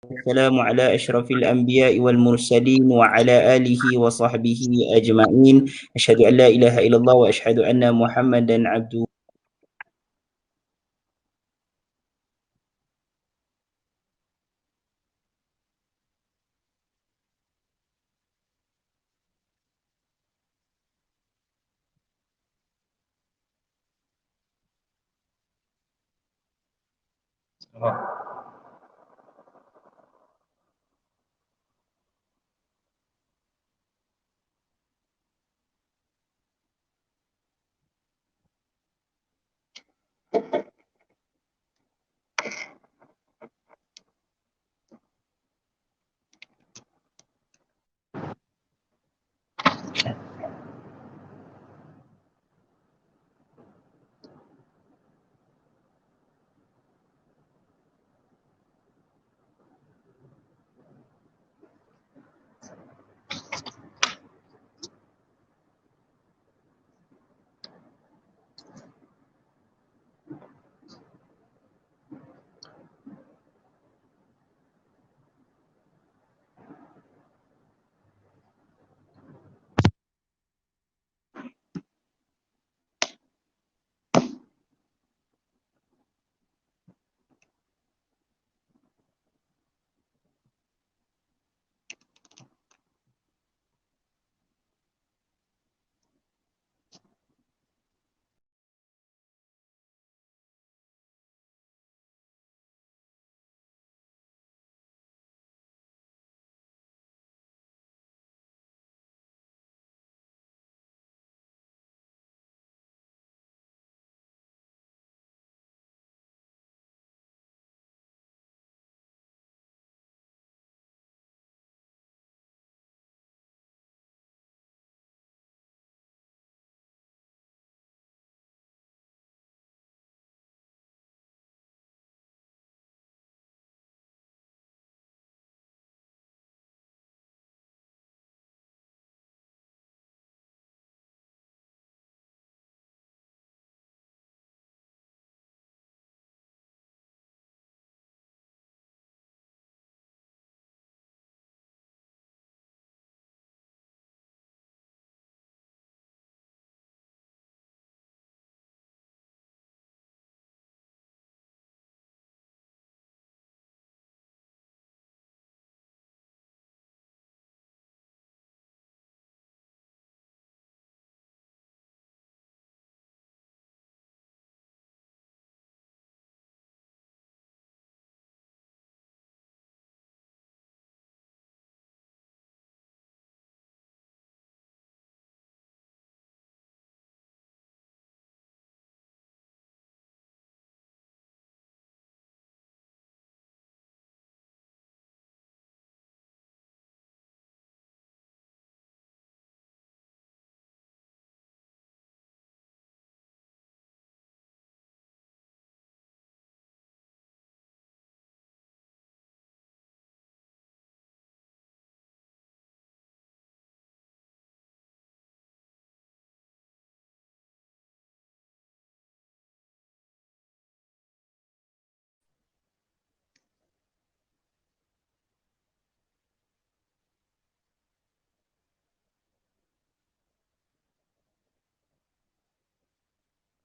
السلام على أشرف الأنبياء والمرسلين وعلى آله وصحبه أجمعين. أشهد أن لا إله إلا الله وأشهد أن محمدا عبده.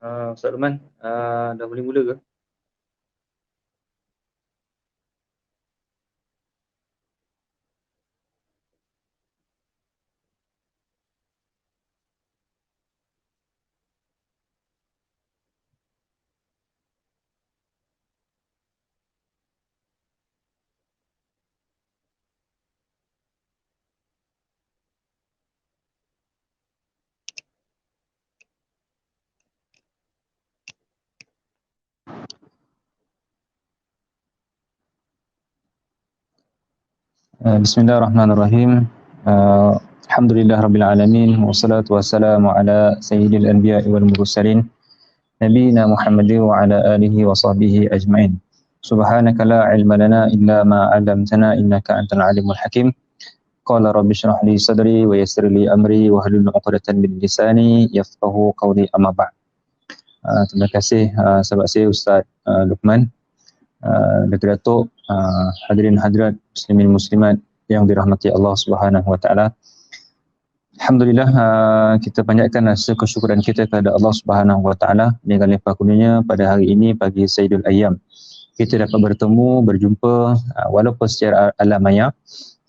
Ustaz Luman, dah boleh mula ke? Bismillahirrahmanirrahim. Alhamdulillah Rabbil Alamin. Wassalatu wassalamu ala sayyidil anbiya'i wal mursalin. Nabiina Muhammadin wa ala alihi wa sahbihi ajma'in. Subhanaka la ilma lana illa ma 'allamtana innaka antal alimul hakim. Qala rabbi shrah li sadri wa yassir li amri wa hlul 'uqdatan min lisani yafqahu qawli amma ba'd. Terima kasih sahabat saya Ustaz Luqman Dr. Datuk, hadirin hadirat muslimin muslimat yang dirahmati Allah Subhanahu wa taala. Alhamdulillah, kita panjatkan rasa kesyukuran kita kepada Allah Subhanahu wa taala dengan limpah kurnianya pada hari ini, pagi Sayyidul Ayyam. Kita dapat bertemu, berjumpa walaupun secara alam maya,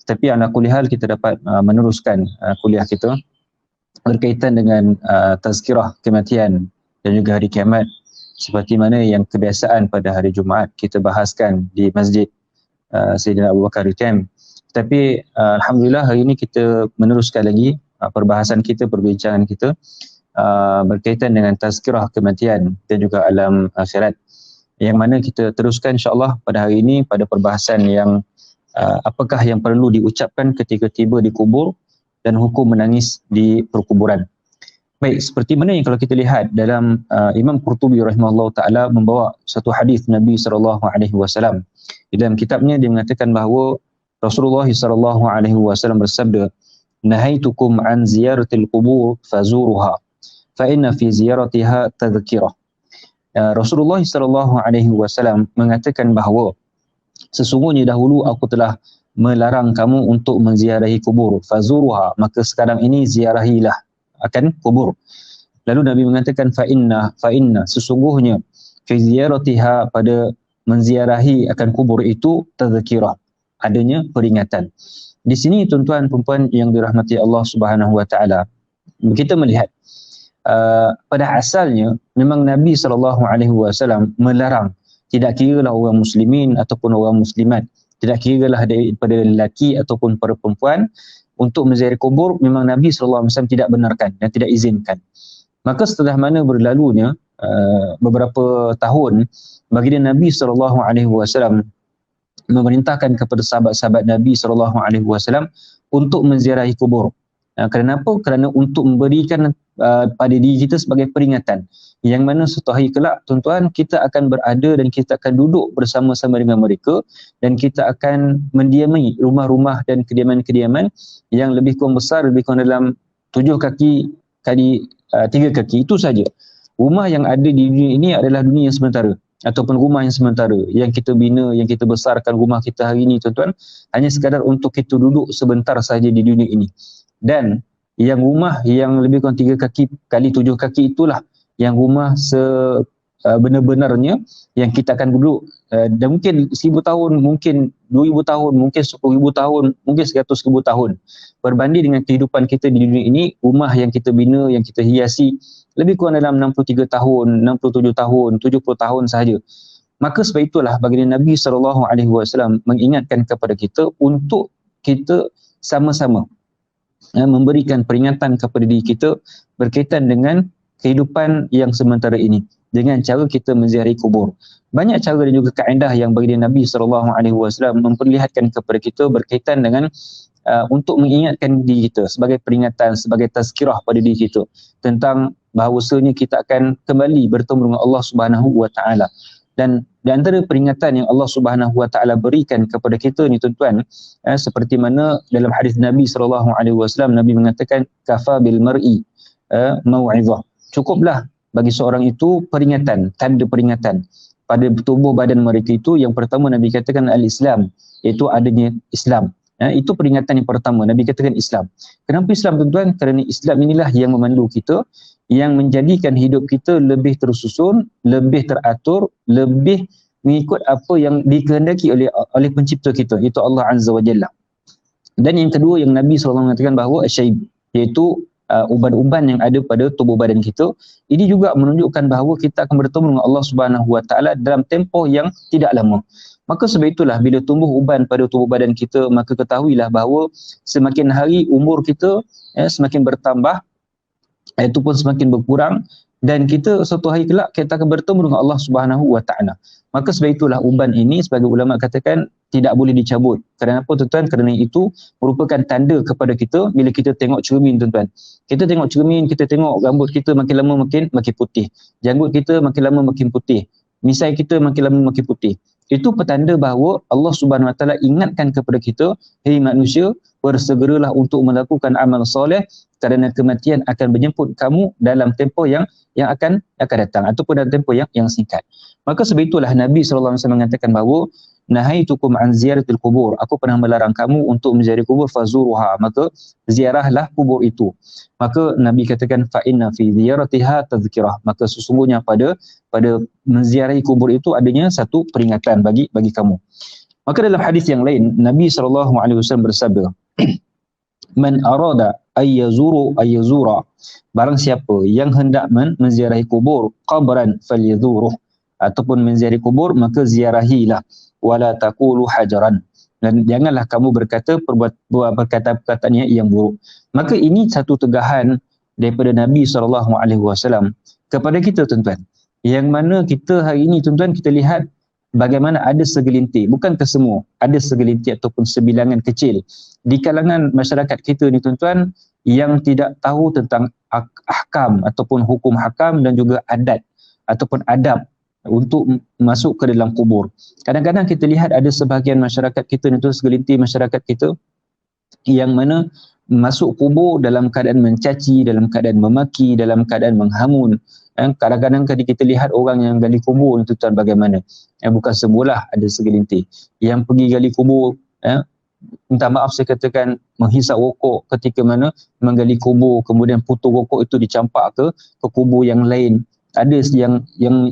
tapi ala kulli hal kita dapat meneruskan kuliah kita berkaitan dengan tazkirah kematian dan juga hari kiamat, seperti mana yang kebiasaan pada hari Jumaat kita bahaskan di Masjid Sayyidina Abu Bakar Camp. Tapi alhamdulillah hari ini kita meneruskan lagi perbahasan kita, perbincangan kita berkaitan dengan tazkirah kematian dan juga alam akhirat, yang mana kita teruskan insya-Allah pada hari ini pada perbahasan yang apakah yang perlu diucapkan ketika tiba di kubur dan hukum menangis di perkuburan. Baik, seperti mana yang kalau kita lihat dalam Imam Qurtubi rahimahullah taala membawa satu hadis Nabi sallallahu alaihi wasallam. Di dalam kitabnya dia mengatakan bahawa Rasulullah sallallahu alaihi wasallam bersabda, "Nahaitukum an ziyaratil qubur fazuruha, fa inna fi ziyaratiha tadhkirah." Rasulullah sallallahu alaihi wasallam mengatakan bahawa sesungguhnya dahulu aku telah melarang kamu untuk menziarahi kubur, fazuruha, maka sekarang ini ziarahilah akan kubur. Lalu Nabi mengatakan fa inna sesungguhnya fi ziyaratiha, pada menziarahi akan kubur itu tadhkirah, adanya peringatan. Di sini tuan-tuan perempuan yang dirahmati Allah Subhanahu wa taala, kita melihat pada asalnya memang Nabi SAW melarang, tidak kiralah orang muslimin ataupun orang muslimat, tidak kiralah daripada lelaki ataupun para perempuan, untuk menziarahi kubur memang Nabi SAW tidak benarkan dan tidak izinkan. Maka setelah mana berlalunya beberapa tahun, baginda Nabi SAW memerintahkan kepada sahabat-sahabat Nabi SAW untuk menziarahi kubur. Kenapa? Kerana untuk memberikan pada diri kita sebagai peringatan, yang mana suatu hari kelak tuan-tuan kita akan berada dan kita akan duduk bersama-sama dengan mereka, dan kita akan mendiami rumah-rumah dan kediaman-kediaman yang lebih kurang besar, lebih kurang dalam 7 kaki kali 3 kaki, itu saja. Rumah yang ada di dunia ini adalah dunia yang sementara, ataupun rumah yang sementara yang kita bina, yang kita besarkan rumah kita hari ini tuan-tuan, hanya sekadar untuk kita duduk sebentar saja di dunia ini. Dan yang rumah yang lebih kurang 3 kaki kali 7 kaki itulah yang rumah benar-benarnya yang kita akan duduk, dan mungkin 1000 tahun, mungkin 2000 tahun, mungkin 10,000 tahun, mungkin 100,000 tahun. Berbanding dengan kehidupan kita di dunia ini, rumah yang kita bina, yang kita hiasi lebih kurang dalam 63 tahun, 67 tahun, 70 tahun sahaja. Maka sebab itulah baginda Nabi SAW mengingatkan kepada kita untuk kita sama-sama memberikan peringatan kepada diri kita berkaitan dengan kehidupan yang sementara ini dengan cara kita menziarahi kubur. Banyak cara dan juga kaedah yang baginda Nabi SAW memperlihatkan kepada kita berkaitan dengan untuk mengingatkan diri kita sebagai peringatan, sebagai tazkirah pada diri kita tentang bahawasanya kita akan kembali bertemu dengan Allah Subhanahu wa taala. Dan di antara peringatan yang Allah Subhanahu wa taala berikan kepada kita ni tuan-tuan, seperti mana dalam hadis Nabi SAW, Nabi mengatakan kafa bil mar'i mau'izah, cukuplah bagi seorang itu peringatan, tanda peringatan pada tubuh badan mereka itu. Yang pertama Nabi katakan al-Islam, iaitu adanya Islam. Itu peringatan yang pertama, Nabi katakan Islam. Kenapa Islam tuan-tuan? Kerana Islam inilah yang memandu kita, yang menjadikan hidup kita lebih tersusun, lebih teratur, lebih mengikut apa yang dikehendaki oleh pencipta kita, iaitu Allah Azza wa Jalla. Dan yang kedua yang Nabi SAW mengatakan bahawa asyaib, iaitu uban-uban yang ada pada tubuh badan kita. Ini juga menunjukkan bahawa kita akan bertemu dengan Allah Subhanahu wa taala dalam tempoh yang tidak lama. Maka sebab itulah bila tumbuh uban pada tubuh badan kita, maka ketahuilah bahawa semakin hari umur kita semakin bertambah, itu pun semakin berkurang, dan kita suatu hari kelak kita akan bertemu dengan Allah Subhanahu wa taala. Maka sebab itulah uban ini sebagai ulama katakan tidak boleh dicabut. Kerana apa tuan-tuan? Kerana itu merupakan tanda kepada kita bila kita tengok cermin tuan-tuan. Kita tengok cermin, kita tengok rambut kita makin lama makin putih. Janggut kita makin lama makin putih. Misai kita makin lama makin putih. Itu petanda bahawa Allah Subhanahu wa taala ingatkan kepada kita, hei manusia, bersegeralah untuk melakukan amal soleh kerana kematian akan menjemput kamu dalam tempoh yang akan datang ataupun dalam tempoh yang singkat. Maka sebab itulah Nabi SAW mengatakan bahawa nahaitukum an ziyaratil kubur, aku pernah melarang kamu untuk menziarahi kubur, fazuruha, maka ziarahlah kubur itu. Maka Nabi katakan fa inna fi ziyaratiha tadhkirah, maka sesungguhnya pada menziarahi kubur itu adanya satu peringatan bagi kamu. Maka dalam hadis yang lain Nabi SAW bersabda, man arada ayyazura, barang siapa yang hendak menziarahi kubur, qabran falyazuruh, ataupun menziarahi kubur maka ziarahilah, wala taqulu hajaran, dan janganlah kamu berkata perkataan yang buruk. Maka ini satu tegahan daripada Nabi SAW kepada kita, tuan-tuan, yang mana kita hari ini, tuan-tuan, kita lihat bagaimana ada segelintir, bukan kesemua, ada segelintir ataupun sebilangan kecil di kalangan masyarakat kita ni, tuan-tuan, yang tidak tahu tentang ahkam ataupun hukum hakam dan juga adat ataupun adab untuk masuk ke dalam kubur. Kadang-kadang kita lihat ada sebahagian masyarakat kita ni, segelintir masyarakat kita yang mana masuk kubur dalam keadaan mencaci, dalam keadaan memaki, dalam keadaan menghamun. Kadang-kadang kita lihat orang yang gali kubur ni, tuan, bagaimana. Bukan semualah, ada segelintir yang pergi gali kubur, minta maaf saya katakan, menghisap rokok ketika mana menggali kubur, kemudian putus rokok itu dicampak ke kubur yang lain. Ada yang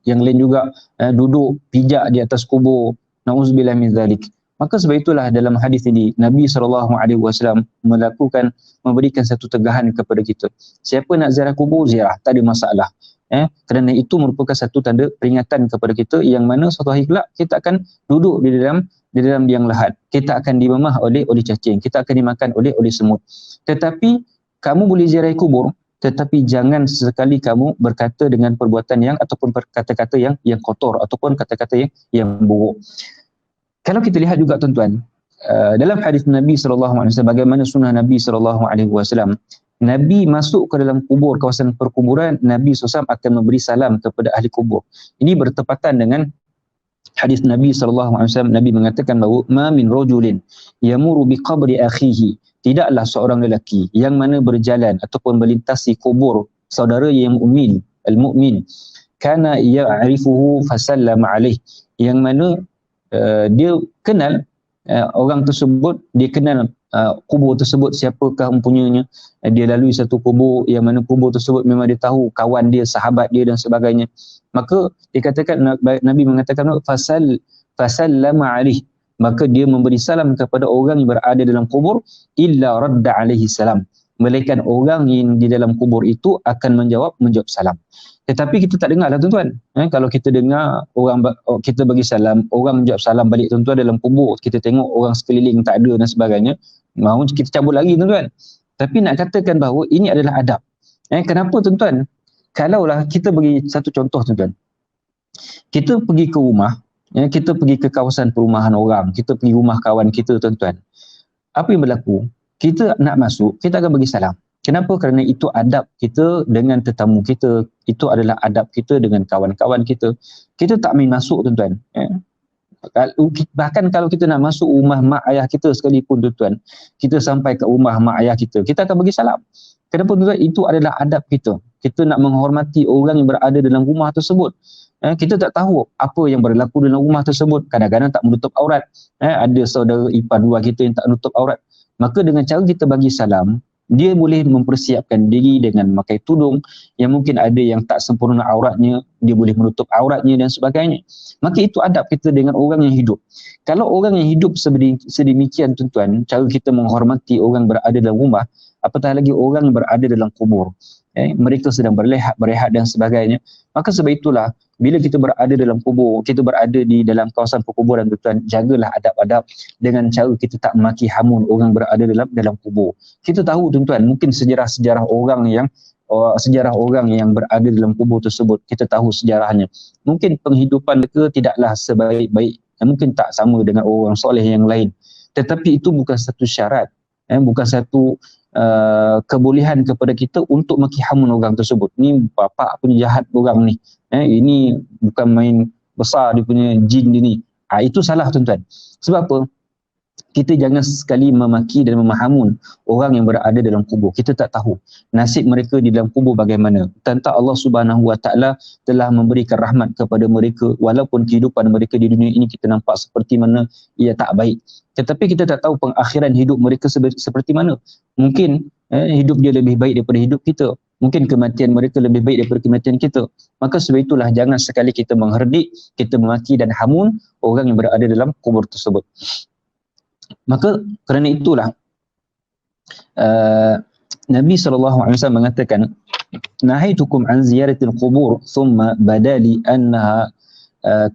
lain juga duduk pijak di atas kubur. Na'udzubillah min zalik. Maka sebab itulah dalam hadis ini Nabi SAW memberikan satu tegahan kepada kita. Siapa nak ziarah kubur, ziarah, tak ada masalah. Kerana itu merupakan satu tanda peringatan kepada kita, yang mana suatu hari kelak kita akan duduk di dalam liang lahat. Kita akan dimemah oleh cacing, kita akan dimakan oleh semut. Tetapi kamu boleh ziarah kubur, tetapi jangan sesekali kamu berkata dengan perbuatan yang ataupun kata-kata yang kotor ataupun kata-kata yang buruk. Kalau kita lihat juga, tuan-tuan, dalam hadis Nabi SAW, bagaimana sunnah Nabi SAW, Nabi masuk ke dalam kubur, kawasan perkuburan, Nabi SAW akan memberi salam kepada ahli kubur. Ini bertepatan dengan hadis Nabi SAW. Nabi mengatakan bahawa ma min rajulin yamuru bi qabri akhihi, tidaklah seorang lelaki yang mana berjalan ataupun melintasi kubur saudara yang al-mu'min, kana ya'rifuhu fasallama alaih, yang mana dia kenal orang tersebut, dia kenal kubur tersebut, siapakah mempunyainya. Dia lalui satu kubur yang mana kubur tersebut memang dia tahu kawan dia, sahabat dia dan sebagainya. Maka dikatakan, Nabi mengatakan fasallama alaih, maka dia memberi salam kepada orang yang berada dalam kubur, illa radda alaihi salam, melainkan orang yang di dalam kubur itu akan menjawab salam. Tetapi kita tak dengar lah, tuan-tuan. Kalau kita dengar kita bagi salam, orang menjawab salam balik, tuan-tuan, dalam kubur, kita tengok orang sekeliling tak ada dan sebagainya, mahu kita cabut lagi, tuan-tuan. Tapi nak katakan bahawa ini adalah adab. Kenapa, tuan-tuan? Kalaulah kita bagi satu contoh, tuan-tuan. Kita pergi ke rumah, kita pergi ke kawasan perumahan orang, kita pergi rumah kawan kita, tuan-tuan. Apa yang berlaku? Kita nak masuk, kita akan bagi salam. Kenapa? Kerana itu adab kita dengan tetamu kita, itu adalah adab kita dengan kawan-kawan kita. Kita tak main masuk, tuan-tuan. Bahkan kalau kita nak masuk rumah mak ayah kita sekalipun, tuan-tuan, kita sampai ke rumah mak ayah kita, kita akan bagi salam. Kenapa, tuan-tuan? Itu adalah adab kita. Kita nak menghormati orang yang berada dalam rumah tersebut. Kita tak tahu apa yang berlaku dalam rumah tersebut. Kadang-kadang tak menutup aurat. Ada saudara ipar dua kita yang tak menutup aurat. Maka dengan cara kita bagi salam, dia boleh mempersiapkan diri dengan memakai tudung, yang mungkin ada yang tak sempurna auratnya, dia boleh menutup auratnya dan sebagainya. Maka itu adab kita dengan orang yang hidup. Kalau orang yang hidup sedemikian, tuan-tuan, cara kita menghormati orang berada dalam rumah, apatah lagi orang yang berada dalam kubur. Mereka sedang berehat dan sebagainya. Maka sebab itulah, bila kita berada dalam kubur, kita berada di dalam kawasan perkuburan, tuan-tuan, jagalah adab-adab dengan cara kita tak memaki hamun orang berada dalam kubur. Kita tahu, tuan-tuan, mungkin sejarah orang yang berada dalam kubur tersebut, kita tahu sejarahnya. Mungkin penghidupan mereka tidaklah sebaik-baik, mungkin tak sama dengan orang soleh yang lain. Tetapi itu bukan satu syarat, bukan satu kebolehan kepada kita untuk maki hamun orang tersebut. Ni bapak punya jahat orang ni. Ini bukan main besar dia punya jin dia ni. Itu salah, tuan-tuan. Sebab apa? kita jangan sekali memaki dan memahamun orang yang berada dalam kubur. Kita tak tahu nasib mereka di dalam kubur bagaimana. Tentang Allah Subhanahu Wa Taala telah memberikan rahmat kepada mereka, walaupun kehidupan mereka di dunia ini kita nampak seperti mana ia tak baik. Tetapi kita tak tahu pengakhiran hidup mereka seperti mana. Mungkin hidup dia lebih baik daripada hidup kita. Mungkin kematian mereka lebih baik daripada kematian kita. Maka sebab itulah jangan sekali kita mengherdik, kita memaki dan hamun orang yang berada dalam kubur tersebut. Maka kerana itulah Nabi SAW mengatakan, nahaitukum an ziyaratil qubur thumma badali annaha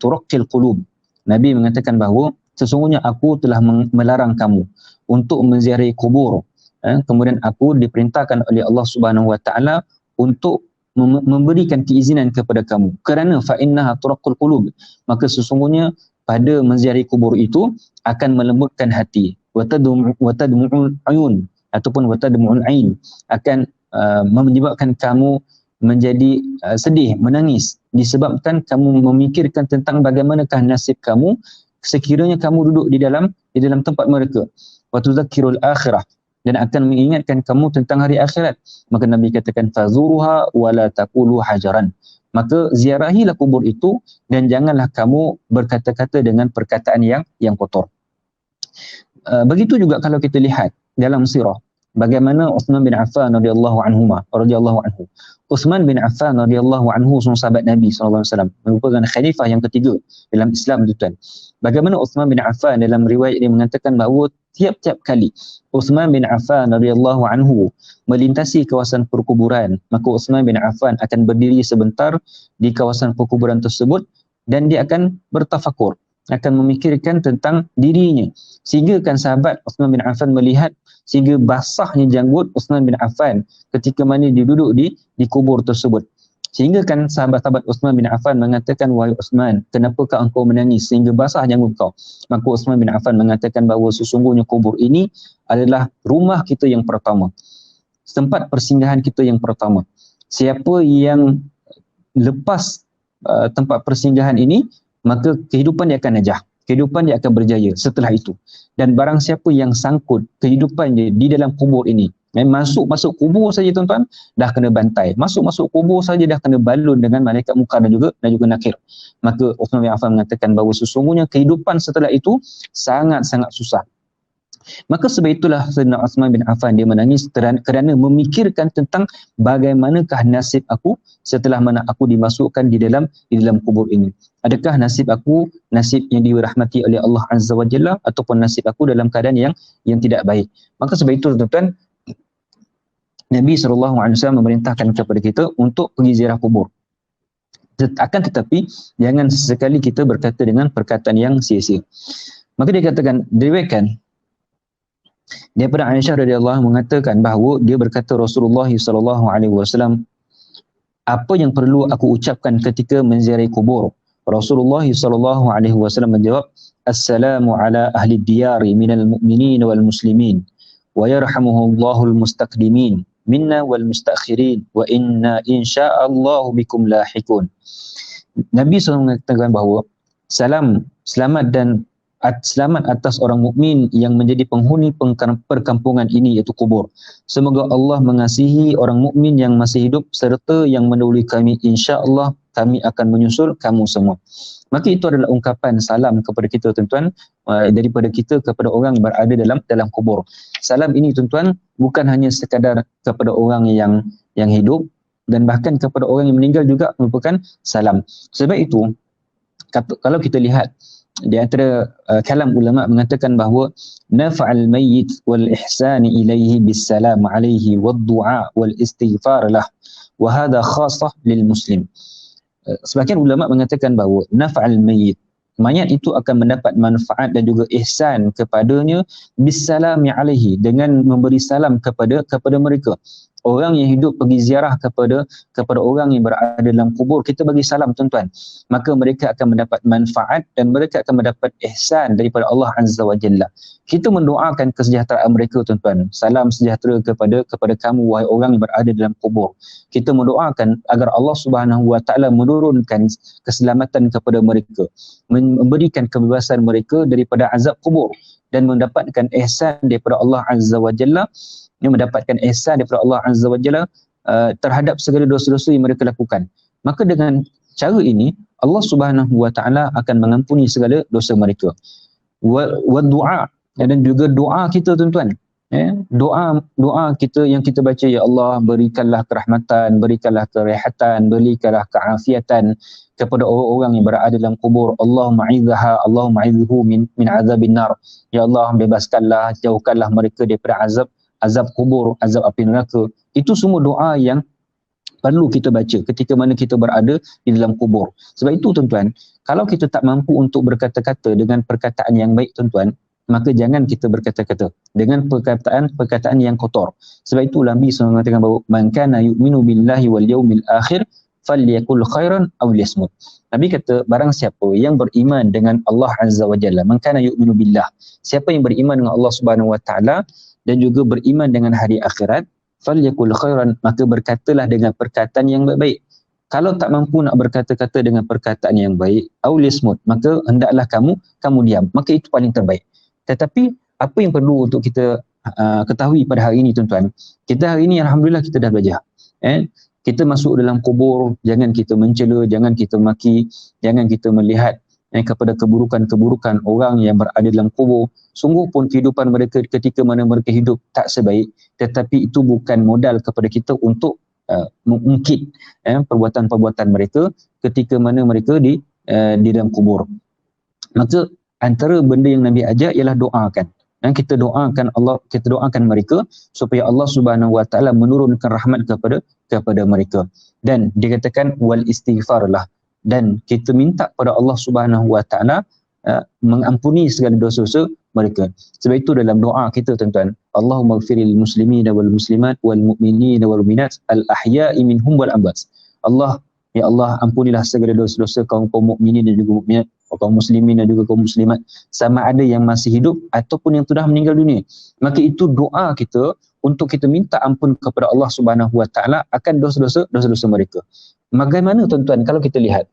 turaqqil qulub. Nabi mengatakan bahawa sesungguhnya aku telah melarang kamu untuk menziarahi kubur. Kemudian aku diperintahkan oleh Allah Subhanahu Wa Taala untuk memberikan keizinan kepada kamu kerana fa innaha turaqqul qulub. Maka sesungguhnya pada menziarahi kubur itu akan melembutkan hati, wa tadmu'ul ayun ataupun wa tadmu'ul ain, akan menyebabkan kamu menjadi sedih, menangis disebabkan kamu memikirkan tentang bagaimanakah nasib kamu sekiranya kamu duduk di dalam tempat mereka. Wa tuzakkirul akhirah, dan akan mengingatkan kamu tentang hari akhirat. Maka Nabi katakan fazuruha wa la taqulu hajaran. Maka ziarahilah kubur itu dan janganlah kamu berkata-kata dengan perkataan yang kotor. Begitu juga kalau kita lihat dalam sirah bagaimana Uthman bin Affan radhiyallahu anhu. Uthman bin Affan radhiyallahu anhu seorang sahabat Nabi SAW, merupakan khalifah yang ketiga dalam Islam tuan. Bagaimana Uthman bin Affan dalam riwayat ini mengatakan bahawa tiap-tiap kali Uthman bin Affan radhiyallahu anhu melintasi kawasan perkuburan, maka Uthman bin Affan akan berdiri sebentar di kawasan perkuburan tersebut dan dia akan bertafakur, akan memikirkan tentang dirinya. Sehingga kan sahabat Uthman bin Affan melihat sehingga basahnya janggut Uthman bin Affan ketika mana dia duduk di kubur tersebut. Sehingga kan sahabat-sahabat Uthman bin Affan mengatakan, wahai Uthman, kenapakah engkau menangis sehingga basah janggut kau? Maka Uthman bin Affan mengatakan bahawa sesungguhnya kubur ini adalah rumah kita yang pertama, tempat persinggahan kita yang pertama. Siapa yang lepas tempat persinggahan ini, maka kehidupan dia akan najah, kehidupan dia akan berjaya setelah itu. Dan barang siapa yang sangkut kehidupan dia di dalam kubur ini, masuk kubur saja tuan-tuan dah kena bantai, masuk kubur saja dah kena balun dengan malaikat munkar dan juga nakir. Maka Uthman bin Affan mengatakan bahawa sesungguhnya kehidupan setelah itu sangat-sangat susah. Maka sebab itulah Sayyidina Uthman bin Affan dia menangis kerana memikirkan tentang bagaimanakah nasib aku setelah mana aku dimasukkan di dalam kubur ini. Adakah nasib aku nasib yang dirahmati oleh Allah Azza wa Jalla ataupun nasib aku dalam keadaan yang tidak baik. Maka sebab itu tuan-tuan, Nabi SAW memerintahkan kepada kita untuk pergi ziarah kubur. Akan tetapi jangan sesekali kita berkata dengan perkataan yang sia-sia. Maka dia katakan, diriwayatkan daripada Aisyah radhiyallahu anha mengatakan bahawa dia berkata Rasulullah SAW, apa yang perlu aku ucapkan ketika menziarahi kubur? Rasulullah SAW menjawab, assalamu ala ahli diyari minal mu'minin wal muslimin wa yarhamuhullahul mustaqdimin minna wal mustakhirin wa inna insya'allahu bikum lahikun. Nabi SAW mengatakan bahawa selamat atas orang mukmin yang menjadi penghuni perkampungan ini, iaitu kubur. Semoga Allah mengasihi orang mukmin yang masih hidup serta yang mendahului kami. InsyaAllah kami akan menyusul kamu semua. Maka itu adalah ungkapan salam kepada kita tuan-tuan, daripada kita kepada orang yang berada dalam kubur. Salam ini tuan-tuan bukan hanya sekadar kepada orang yang hidup, dan bahkan kepada orang yang meninggal juga merupakan salam. Sebab itu kalau kita lihat di antara kalam ulama mengatakan bahawa naf'al mayyit wal ihsani ilaihi bis salam alaihi wad du'a wal istighfar lah wa hadha khassah lil muslim. Sebahagian ulama mengatakan bahawa naf'al mayyit, mayat itu akan mendapat manfaat dan juga ihsan kepadanya bis salami alaihi, dengan memberi salam kepada mereka. Orang yang hidup pergi ziarah kepada orang yang berada dalam kubur, kita bagi salam tuan-tuan, maka mereka akan mendapat manfaat dan mereka akan mendapat ihsan daripada Allah Azza wa Jalla. Kita mendoakan kesejahteraan mereka tuan-tuan. Salam sejahtera kepada kamu wahai orang yang berada dalam kubur. Kita mendoakan agar Allah Subhanahu wa Taala menurunkan keselamatan kepada mereka, memberikan kebebasan mereka daripada azab kubur, dan mendapatkan ihsan daripada Allah Azza wa Jalla, mendapatkan ihsan daripada Allah Azza wa Jalla terhadap segala dosa-dosa yang mereka lakukan. Maka dengan cara ini Allah Subhanahu wa taala akan mengampuni segala dosa mereka. Wa du'a, dan juga doa kita tuan-tuan. Doa kita yang kita baca, ya Allah berikanlah kerahmatan, berikanlah kerehatan, berikanlah keafiatan kepada orang-orang yang berada dalam kubur. Allahumma a'idhu min azabin nar. Ya Allah bebaskanlah, jauhkanlah mereka daripada azab kubur, azab api neraka. Itu semua doa yang perlu kita baca ketika mana kita berada di dalam kubur. Sebab itu tuan-tuan, kalau kita tak mampu untuk berkata-kata dengan perkataan yang baik tuan-tuan, maka jangan kita berkata-kata dengan perkataan yang kotor. Sebab itu Nabi SAW mengatakan bahawa man kana yu'minu billahi wal yawmil akhir falyakul khairan aw liyasmut. Nabi kata barang siapa yang beriman dengan Allah Azza wa Jalla, man kana yu'minu billah, siapa yang beriman dengan Allah Subhanahu wa taala dan juga beriman dengan hari akhirat, falyakul khairan, maka berkatalah dengan perkataan yang baik-baik. Kalau tak mampu nak berkata-kata dengan perkataan yang baik, aw liyasmut, maka hendaklah kamu diam. Maka itu paling terbaik. Tetapi apa yang perlu untuk kita ketahui pada hari ini tuan-tuan, kita hari ini alhamdulillah kita dah belajar. Kita masuk dalam kubur, jangan kita mencela, jangan kita maki, jangan kita melihat kepada keburukan-keburukan orang yang berada dalam kubur. Sungguh pun kehidupan mereka ketika mana mereka hidup tak sebaik, tetapi itu bukan modal kepada kita untuk mengungkit perbuatan-perbuatan mereka ketika mana mereka di dalam kubur. Maka antara benda yang Nabi ajar ialah doakan. Dan kita doakan mereka supaya Allah Subhanahu wa taala menurunkan rahmat kepada mereka. Dan dikatakan wal istighfar lah, dan kita minta kepada Allah Subhanahu wa taala mengampuni segala dosa-dosa mereka. Sebab itu dalam doa kita tuan-tuan, Allahumma ighfiril muslimina wal muslimat wal mu'minina wal mu'minat al ahya'i minhum wal amwat. Ya Allah, ampunilah segala dosa-dosa kaum mukminin dan juga mukminat, kaum muslimin dan juga kaum muslimat, sama ada yang masih hidup ataupun yang sudah meninggal dunia. Maka itu doa kita untuk kita minta ampun kepada Allah Subhanahu wa taala akan dosa-dosa mereka. Bagaimana tuan-tuan kalau kita lihat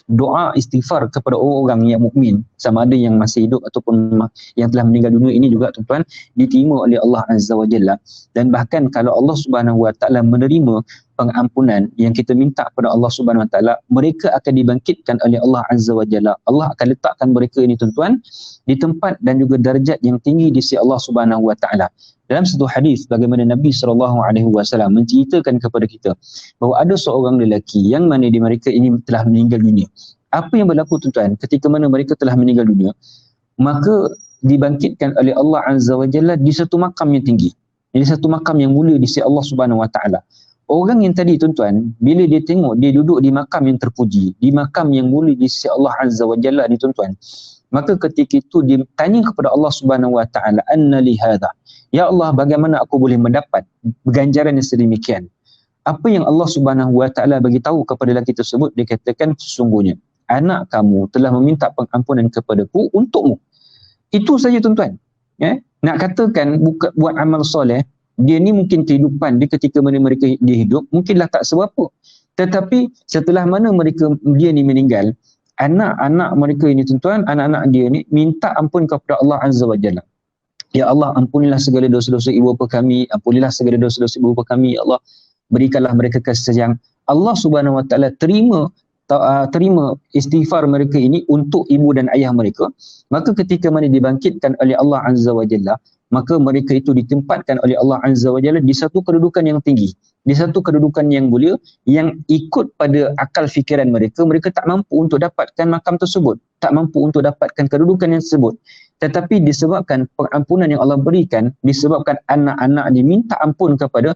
doa istighfar kepada orang yang mukmin, sama ada yang masih hidup ataupun yang telah meninggal dunia, ini juga tuan-tuan diterima oleh Allah Azza wa Jalla. Dan bahkan kalau Allah Subhanahu wa taala menerima pengampunan yang kita minta kepada Allah Subhanahu wa taala, mereka akan dibangkitkan oleh Allah Azza wa Jalla. Allah akan letakkan mereka ini tuan-tuan di tempat dan juga darjat yang tinggi di sisi Allah Subhanahu wa taala. Dalam satu hadis bagaimana Nabi SAW menceritakan kepada kita bahawa ada seorang lelaki yang mana di mereka ini telah meninggal dunia. Apa yang berlaku tuan-tuan ketika mana mereka telah meninggal dunia? Maka dibangkitkan oleh Allah Azza wa Jalla di satu makam yang tinggi, di satu makam yang mulia di sisi Allah Subhanahu wa taala. Orang yang tadi tuan-tuan, bila dia tengok dia duduk di makam yang terpuji, di makam yang mulia di sisi Allah Azza wa Jalla ni tuan-tuan, maka ketika itu dia tanya kepada Allah Subhanahu wa taala, anna li hadha, ya Allah, bagaimana aku boleh mendapat ganjaran yang sedemikian? Apa yang Allah Subhanahu wa taala bagi tahu kepada lelaki tersebut? Dia katakan, sesungguhnya anak kamu telah meminta pengampunan kepadaku untukmu. Itu saja tuan-tuan. Nak katakan buat amal soleh, dia ni mungkin kehidupan dia ketika mana mereka dia hidup mungkinlah tak seberapa, tetapi setelah mana dia ni meninggal, anak-anak mereka ini tuan-tuan, anak-anak dia ni minta ampun kepada Allah Azza wa Jalla. Ya Allah, ampunilah segala dosa-dosa ibu bapa kami, ampunilah segala dosa-dosa ibu bapa kami, ya Allah, berikanlah mereka kasih sayang. Allah Subhanahu wa taala terima istighfar mereka ini untuk ibu dan ayah mereka. Maka ketika mana dibangkitkan oleh Allah Azza wa Jalla, maka mereka itu ditempatkan oleh Allah Azza wa Jalla di satu kedudukan yang tinggi, di satu kedudukan yang mulia, yang ikut pada akal fikiran mereka, mereka tak mampu untuk dapatkan makam tersebut, tak mampu untuk dapatkan kedudukan yang tersebut. Tetapi disebabkan pengampunan yang Allah berikan, disebabkan anak-anak diminta ampun kepada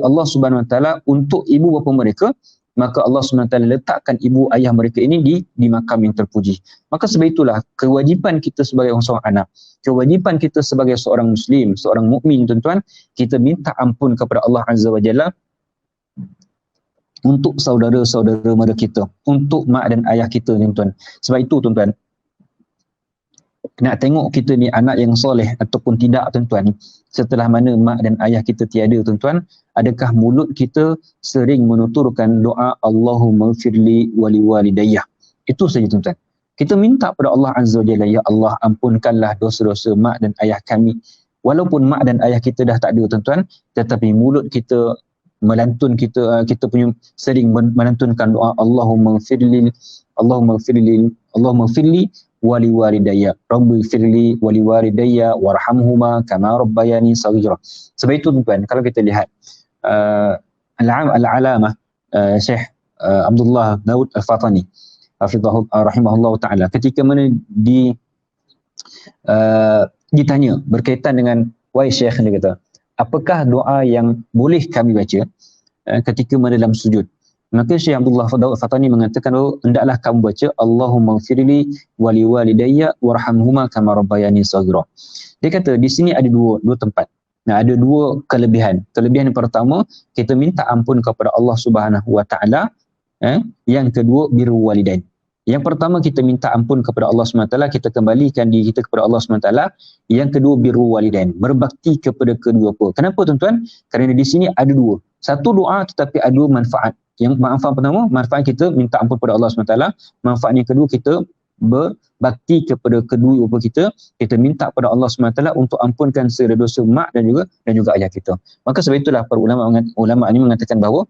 Allah Subhanahu wa taala untuk ibu bapa mereka, maka Allah SWT letakkan ibu ayah mereka ini di makam yang terpuji. Maka sebab itulah kewajipan kita sebagai seorang anak, kewajipan kita sebagai seorang muslim, seorang mukmin tuan-tuan, kita minta ampun kepada Allah Azza wa Jalla untuk saudara-saudara mara kita, untuk mak dan ayah kita tuan-tuan. Sebab itu tuan-tuan, nak tengok kita ni anak yang soleh ataupun tidak tuan-tuan, setelah mana mak dan ayah kita tiada tuan-tuan, adakah mulut kita sering menuturkan doa Allahumma firli wali walidayya? Itu saja tuan-tuan. Kita minta pada Allah Azza wa Jalla, ya Allah ampunkanlah dosa-dosa mak dan ayah kami. Walaupun mak dan ayah kita dah tak ada tuan-tuan, tetapi mulut kita melantun, kita punya sering melantunkan doa Allahumma firli wali walidayya rabbi firli wali walidayya warhamhuma kama rabbayani saghira. Sebab itu tuan-tuan, kalau kita lihat al-alamah Syekh Abdullah Daud Al-Fatani rahimahullah ta'ala, ketika mana ditanya berkaitan dengan wahai Syekh, dia kata, apakah doa yang boleh kami baca ketika mana dalam sujud? Maka Syekh Abdullah Daud Al-Fatani mengatakan bahawa hendaklah kamu baca Allahumma firli wali walidayya warhamhuma kama rabbayani saghira. Dia kata di sini ada dua tempat. Nah, ada dua kelebihan. Kelebihan yang pertama, kita minta ampun kepada Allah Subhanahu wa taala. Yang kedua, birrul walidain. Yang pertama, kita minta ampun kepada Allah SWT, kita kembalikan diri kita kepada Allah SWT. Yang kedua, birrul walidain, berbakti kepada kedua-dua. Kenapa tuan-tuan? Kerana di sini ada dua. Satu doa tetapi ada dua manfaat. Yang manfaat pertama, manfaat kita minta ampun kepada Allah SWT. Manfaat yang kedua, kita berbakti kepada kedua-dua kita. Kita minta kepada Allah SWT untuk ampunkan segala dosa mak dan juga ayah kita. Maka sebab itulah para ulama ini mengatakan bahawa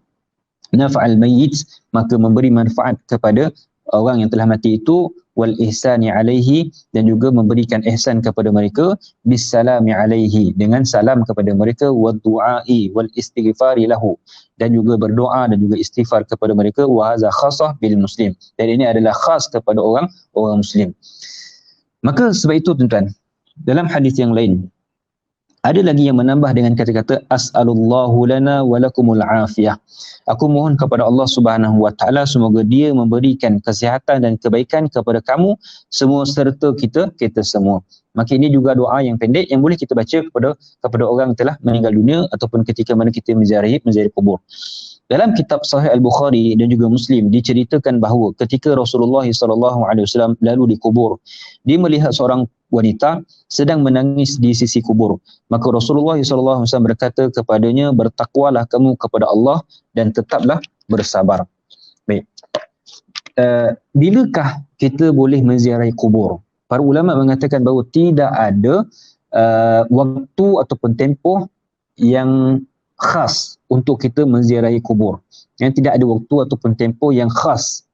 nafa'al mayyit, maka memberi manfaat kepada orang yang telah mati itu, wal ihsani alaihi, dan juga memberikan ihsan kepada mereka, bisalami alaihi, dengan salam kepada mereka, wad du'ai wal istighfari lahu, dan juga berdoa dan juga istighfar kepada mereka, wa hadza khassah bil muslim, dan ini adalah khas kepada orang muslim. Maka sebab itu tuan-tuan, dalam hadis yang lain ada lagi yang menambah dengan kata-kata as'alullahu lana wa lakumul afiyah. Aku mohon kepada Allah Subhanahu wa taala semoga dia memberikan kesihatan dan kebaikan kepada kamu semua serta kita semua. Maka ini juga doa yang pendek yang boleh kita baca kepada orang yang telah meninggal dunia ataupun ketika mana kita menziarahi kubur. Dalam kitab Sahih Al-Bukhari dan juga Muslim diceritakan bahawa ketika Rasulullah SAW lalu dikubur, dia melihat seorang wanita sedang menangis di sisi kubur. Maka Rasulullah SAW berkata kepadanya, bertakwalah kamu kepada Allah dan tetaplah bersabar. Baik. Bilakah kita boleh menziarahi kubur? Para ulama mengatakan bahawa tidak ada waktu ataupun tempoh yang khas untuk kita menziarahi kubur. Yang tidak ada waktu ataupun tempoh yang khas.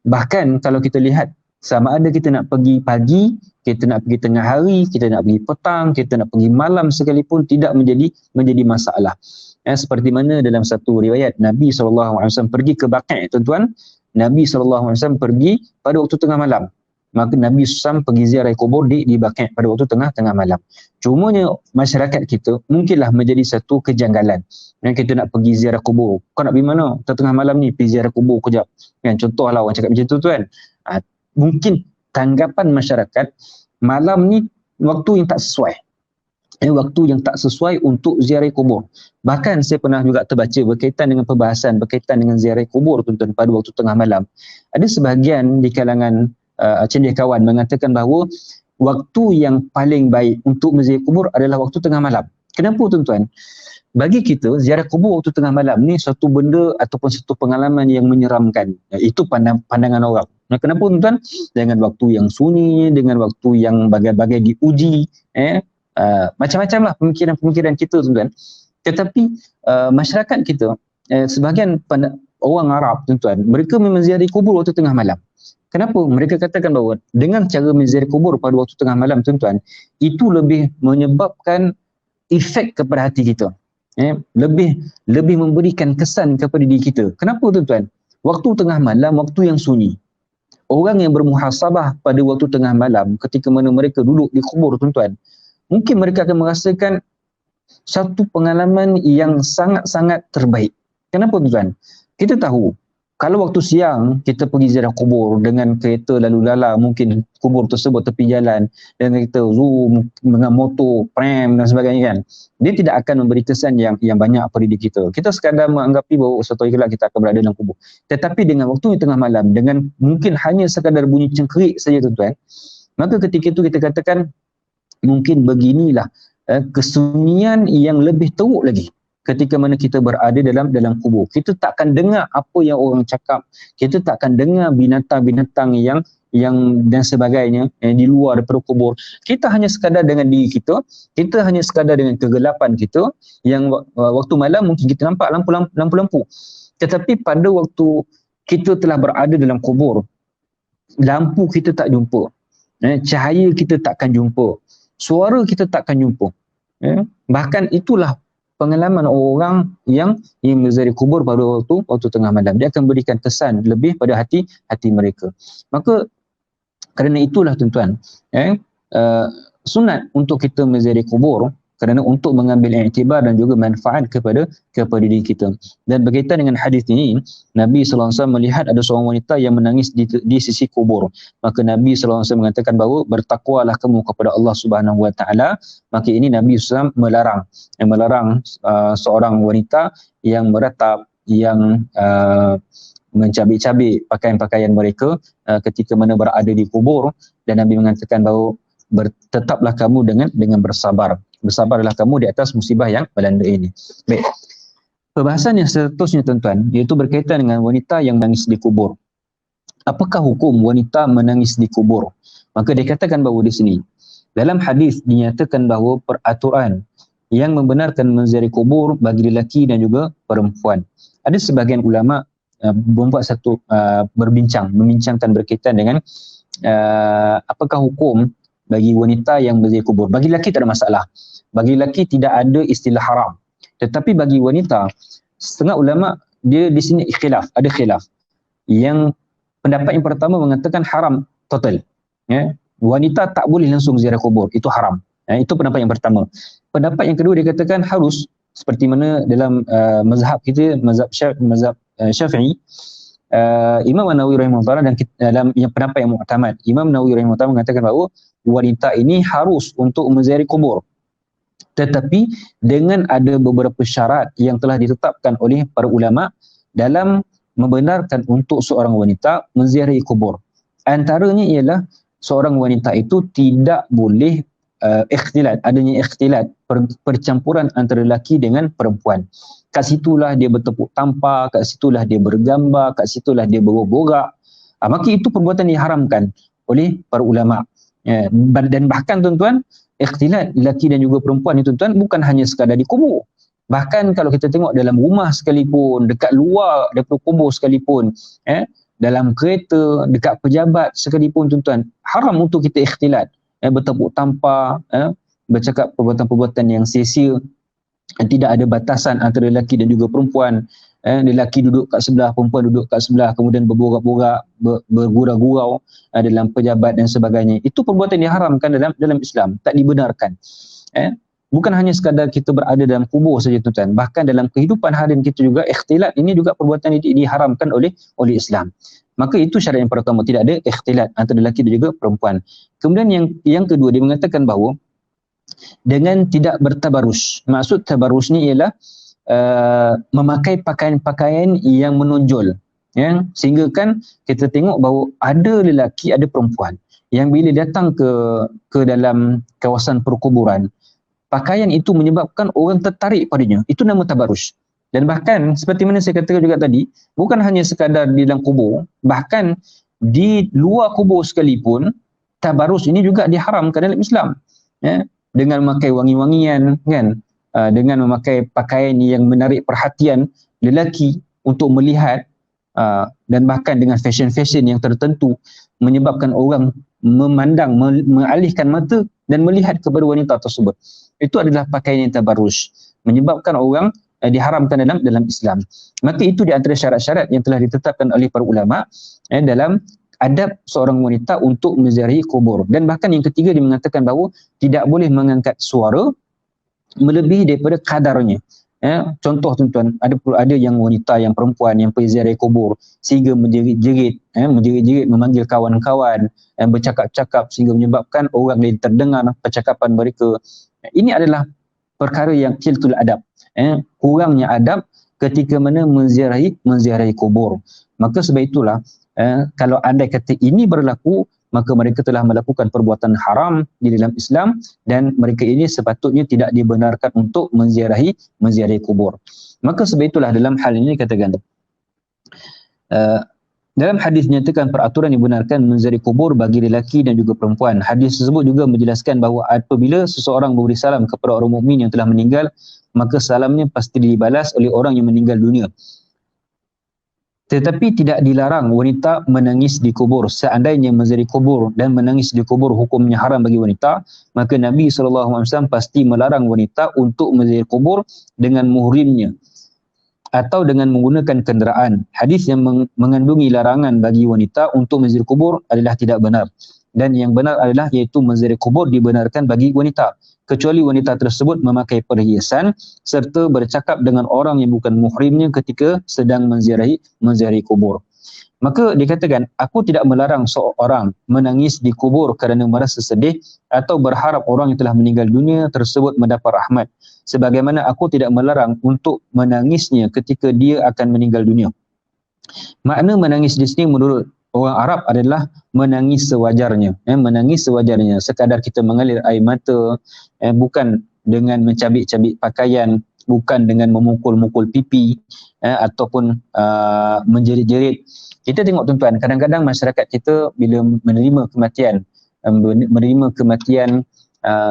Bahkan kalau kita lihat, sama ada kita nak pergi pagi, kita nak pergi tengah hari, kita nak pergi petang, kita nak pergi malam sekalipun, tidak menjadi masalah. Seperti mana dalam satu riwayat Nabi SAW pergi ke Baqi', tuan-tuan. Nabi SAW pergi pada waktu tengah malam. Maka Nabi SAW pergi ziarah kubur di Baqi' pada waktu tengah malam. Cumanya masyarakat kita mungkinlah menjadi satu kejanggalan. Yang kita nak pergi ziarah kubur, kau nak pergi mana? Tengah malam ni pergi ziarah kubur kejap. Contohlah orang cakap macam tu tuan. Mungkin tanggapan masyarakat, malam ni waktu yang tak sesuai. Waktu yang tak sesuai untuk ziarah kubur. Bahkan saya pernah juga terbaca berkaitan dengan perbahasan berkaitan dengan ziarah kubur tuan-tuan pada waktu tengah malam. Ada sebahagian di kalangan cendekiawan mengatakan bahawa waktu yang paling baik untuk menziarah kubur adalah waktu tengah malam. Kenapa tuan-tuan? Bagi kita, ziarah kubur waktu tengah malam ni satu benda ataupun satu pengalaman yang menyeramkan. Itu pandangan orang. Kenapa tuan-tuan? Dengan waktu yang sunyi, dengan waktu yang bagai-bagai diuji, macam-macam lah pemikiran-pemikiran kita tuan-tuan. Tetapi masyarakat kita, sebahagian orang Arab tuan-tuan, mereka menziarahi kubur waktu tengah malam. Kenapa? Mereka katakan bahawa dengan cara menziarahi kubur pada waktu tengah malam tuan-tuan, itu lebih menyebabkan efek kepada hati kita. Lebih memberikan kesan kepada diri kita. Kenapa tuan-tuan? Waktu tengah malam, waktu yang sunyi. Orang yang bermuhasabah pada waktu tengah malam ketika mana mereka duduk di kubur tuan-tuan, mungkin mereka akan merasakan satu pengalaman yang sangat-sangat terbaik. Kenapa tuan-tuan? Kita tahu kalau waktu siang kita pergi ziarah kubur dengan kereta lalu lalang, mungkin kubur tersebut tepi jalan, dan kita zoom dengan motor, pram dan sebagainya kan, dia tidak akan memberi kesan yang banyak pada diri kita. Kita sekadar menganggapi bahawa suatu hari kelak kita akan berada dalam kubur. Tetapi dengan waktu tengah malam, dengan mungkin hanya sekadar bunyi cengkerik saja tuan-tuan, maka ketika itu kita katakan mungkin beginilah kesunyian yang lebih teruk lagi. Ketika mana kita berada dalam kubur, kita tak akan dengar apa yang orang cakap, kita tak akan dengar binatang-binatang yang yang dan sebagainya di luar daripada kubur. Kita hanya sekadar dengan diri kita, kita hanya sekadar dengan kegelapan kita, yang waktu malam mungkin kita nampak lampu-lampu. Tetapi pada waktu kita telah berada dalam kubur, lampu kita tak jumpa, cahaya kita takkan jumpa, suara kita takkan jumpa. Bahkan itulah pengalaman orang yang menziyarahi kubur pada waktu tengah malam. Dia akan berikan kesan lebih pada hati mereka. Maka kerana itulah tuan-tuan, sunat untuk kita menziyarahi kubur kerana untuk mengambil iktibar dan juga manfaat kepada diri kita. Dan berkaitan dengan hadis ini, Nabi SAW melihat ada seorang wanita yang menangis di sisi kubur. Maka Nabi SAW mengatakan bahawa bertakwalah kamu kepada Allah Subhanahu Wa Taala. Maka ini Nabi SAW melarang seorang wanita yang meratap, yang mencabik-cabik pakaian-pakaian mereka ketika mana berada di kubur. Dan Nabi mengatakan bahawa tetaplah kamu dengan bersabar. Bersabarlah kamu di atas musibah yang melanda ini. Baik. Perbahasan yang seterusnya tuan-tuan, iaitu berkaitan dengan wanita yang menangis di kubur. Apakah hukum wanita menangis di kubur? Maka dikatakan bahawa di sini, dalam hadis dinyatakan bahawa peraturan yang membenarkan menziyarahi kubur bagi lelaki dan juga perempuan. Ada sebahagian ulama membuat satu membincangkan berkaitan dengan apakah hukum bagi wanita yang menziyarahi kubur. Bagi lelaki tak ada masalah. Bagi lelaki tidak ada istilah haram. Tetapi bagi wanita, setengah ulama dia di sini ada khilaf. Yang pendapat yang pertama mengatakan haram total. Wanita tak boleh langsung ziarah kubur, itu haram. Itu pendapat yang pertama. Pendapat yang kedua dia katakan harus, seperti mana dalam mazhab kita, mazhab Syafi'i, Imam Nawawi rahimahullah, dan dalam yang pendapat yang mu'tamad, Imam Nawawi rahimahullah mengatakan bahawa wanita ini harus untuk menziarahi kubur, tetapi dengan ada beberapa syarat yang telah ditetapkan oleh para ulama dalam membenarkan untuk seorang wanita menziarahi kubur. Antaranya ialah seorang wanita itu tidak boleh adanya ikhtilat, percampuran antara lelaki dengan perempuan. Kat situlah dia bertepuk tampar, kat situlah dia bergambar, kat situlah dia berborak. Maka itu perbuatan diharamkan oleh para ulama. Dan bahkan tuan-tuan, ikhtilat lelaki dan juga perempuan itu tuan bukan hanya sekadar di kubur. Bahkan kalau kita tengok dalam rumah sekalipun, dekat luar daripada kubur sekalipun, dalam kereta, dekat pejabat sekalipun tuan-tuan, haram untuk kita ikhtilat, bertepuk tampar, bercakap perbuatan-perbuatan yang sia-sia. Tidak ada batasan antara lelaki dan juga perempuan. Lelaki duduk kat sebelah, perempuan duduk kat sebelah, kemudian berborak-borak, bergurau-gurau dalam pejabat dan sebagainya. Itu perbuatan yang diharamkan dalam Islam, tak dibenarkan. Bukan hanya sekadar kita berada dalam kubur saja tuan-tuan, bahkan dalam kehidupan harian kita juga, ikhtilat ini juga perbuatan yang diharamkan oleh Islam. Maka itu syarat yang pertama, tidak ada ikhtilat antara lelaki dan juga perempuan. Kemudian yang kedua, dia mengatakan bahawa dengan tidak bertabarus. Maksud tabarus ni ialah memakai pakaian-pakaian yang menonjol, sehingga kan kita tengok bahawa ada lelaki, ada perempuan yang bila datang ke dalam kawasan perkuburan, pakaian itu menyebabkan orang tertarik padanya. Itu nama tabarus. Dan bahkan seperti mana saya katakan juga tadi, bukan hanya sekadar di dalam kubur, bahkan di luar kubur sekalipun, tabarus ini juga diharamkan dalam Islam. Dengan memakai wangi-wangian, kan, dengan memakai pakaian yang menarik perhatian lelaki untuk melihat, dan bahkan dengan fashion-fashion yang tertentu menyebabkan orang memandang, mengalihkan mata dan melihat kepada wanita tersebut. Itu adalah pakaian yang tabarus, menyebabkan orang diharamkan dalam Islam. Maka itu di antara syarat-syarat yang telah ditetapkan oleh para ulama dalam adab seorang wanita untuk menziarahi kubur. Dan bahkan yang ketiga, dia mengatakan bahawa tidak boleh mengangkat suara melebihi daripada kadarnya. Contoh tuan-tuan, ada yang wanita, yang perempuan yang pergi ziarahi kubur sehingga menjerit-jerit, memanggil kawan-kawan, bercakap-cakap sehingga menyebabkan orang lain terdengar percakapan mereka. Ini adalah perkara yang qiltul adab, kurangnya adab ketika mana menziarahi kubur. Maka sebab itulah, kalau andai kata ini berlaku, maka mereka telah melakukan perbuatan haram di dalam Islam, dan mereka ini sepatutnya tidak dibenarkan untuk menziarahi kubur. Maka sebab itulah dalam hal ini katakan, Dalam hadis menyatakan peraturan dibenarkan menziarahi kubur bagi lelaki dan juga perempuan. Hadis tersebut juga menjelaskan bahawa apabila seseorang memberi salam kepada orang mukmin yang telah meninggal, maka salamnya pasti dibalas oleh orang yang meninggal dunia. Tetapi tidak dilarang wanita menangis di kubur. Seandainya menziarahi kubur dan menangis di kubur hukumnya haram bagi wanita, maka Nabi SAW pasti melarang wanita untuk menziarahi kubur dengan muhrimnya atau dengan menggunakan kenderaan. Hadis yang mengandungi larangan bagi wanita untuk menziarahi kubur adalah tidak benar. Dan yang benar adalah iaitu menziarahi kubur dibenarkan bagi wanita, kecuali wanita tersebut memakai perhiasan serta bercakap dengan orang yang bukan muhrimnya ketika sedang menziarahi kubur. Maka dikatakan, aku tidak melarang seorang menangis di kubur kerana merasa sedih atau berharap orang yang telah meninggal dunia tersebut mendapat rahmat. Sebagaimana aku tidak melarang untuk menangisnya ketika dia akan meninggal dunia. Makna menangis di sini menurut orang Arab adalah menangis sewajarnya. Menangis sewajarnya, sekadar kita mengalir air mata, bukan dengan mencabik-cabik pakaian, bukan dengan memukul-mukul pipi, ataupun menjerit-jerit. Kita tengok tuan-tuan, kadang-kadang masyarakat kita bila menerima kematian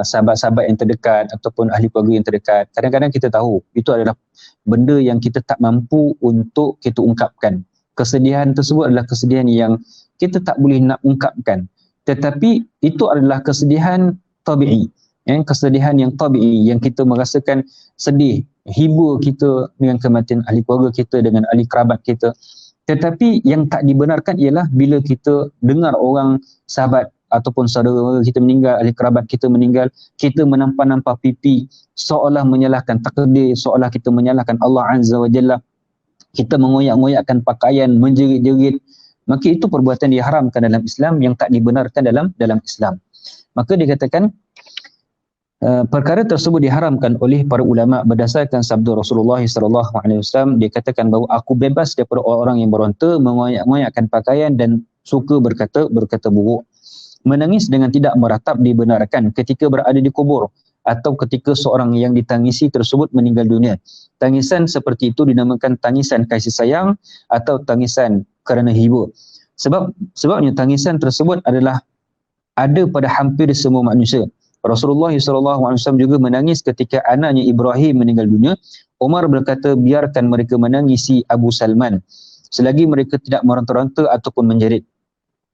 sahabat-sahabat yang terdekat ataupun ahli keluarga yang terdekat, kadang-kadang kita tahu itu adalah benda yang kita tak mampu untuk kita ungkapkan. Kesedihan tersebut adalah kesedihan yang kita tak boleh nak ungkapkan, tetapi itu adalah kesedihan tabi'i, kesedihan yang tabi'i, yang kita merasakan sedih, hibur kita dengan kematian ahli keluarga kita, dengan ahli kerabat kita. Tetapi yang tak dibenarkan ialah bila kita dengar orang sahabat ataupun saudara kita meninggal, ahli kerabat kita meninggal, kita menampak-nampak pipi seolah menyalahkan takdir, seolah kita menyalahkan Allah Azza wa Jalla, kita mengoyak-ngoyakkan pakaian, menjerit-jerit, maka itu perbuatan diharamkan dalam Islam, yang tak dibenarkan dalam Islam. Maka dikatakan perkara tersebut diharamkan oleh para ulama berdasarkan sabda Rasulullah SAW. Dia katakan bahawa aku bebas daripada orang yang beronta, mengoyak-ngoyakkan pakaian dan suka berkata buruk. Menangis dengan tidak meratap dibenarkan ketika berada di kubur atau ketika seorang yang ditangisi tersebut meninggal dunia. Tangisan seperti itu dinamakan tangisan kasih sayang atau tangisan kerana hibur. Sebabnya tangisan tersebut adalah ada pada hampir semua manusia. Rasulullah SAW juga menangis ketika anaknya Ibrahim meninggal dunia. Umar berkata, biarkan mereka menangisi Abu Salman selagi mereka tidak meronta-ronta ataupun menjerit.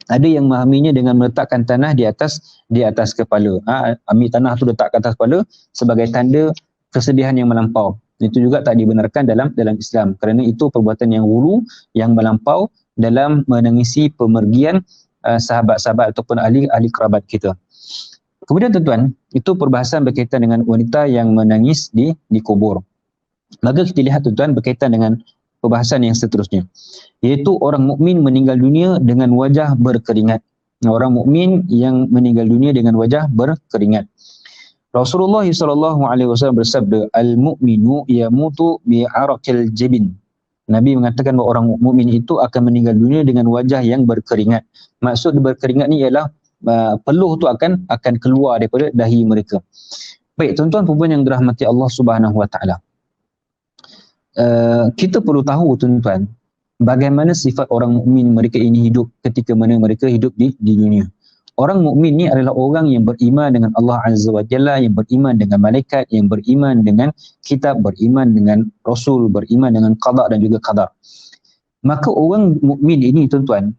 Ada yang memahaminya dengan meletakkan tanah di atas kepala. Ambil tanah tu letak ke atas kepala sebagai tanda kesedihan yang melampau. Itu juga tak dibenarkan dalam Islam, kerana itu perbuatan yang hulu, yang melampau dalam menangisi pemergian sahabat-sahabat ataupun ahli kerabat kita. Kemudian tuan-tuan, itu perbahasan berkaitan dengan wanita yang menangis di kubur. Maka kita lihat tuan-tuan berkaitan dengan perbahasan yang seterusnya, iaitu orang mukmin meninggal dunia dengan wajah berkeringat. Orang mukmin yang meninggal dunia dengan wajah berkeringat. Rasulullah SAW bersabda, al-mu'minu yamutu bi'araqil jabin. Nabi mengatakan bahawa orang mukmin itu akan meninggal dunia dengan wajah yang berkeringat. Maksud berkeringat ni ialah peluh tu akan keluar daripada dahi mereka. Baik tuan-tuan puan yang dirahmati Allah Subhanahu Wa Taala. Kita perlu tahu tuan-tuan, bagaimana sifat orang mukmin mereka ini hidup ketika mana mereka hidup di dunia. Orang mukmin ni adalah orang yang beriman dengan Allah Azza wa Jalla, yang beriman dengan malaikat, yang beriman dengan kitab, beriman dengan rasul, beriman dengan qada dan juga qadar. Maka orang mukmin ini tuan-tuan,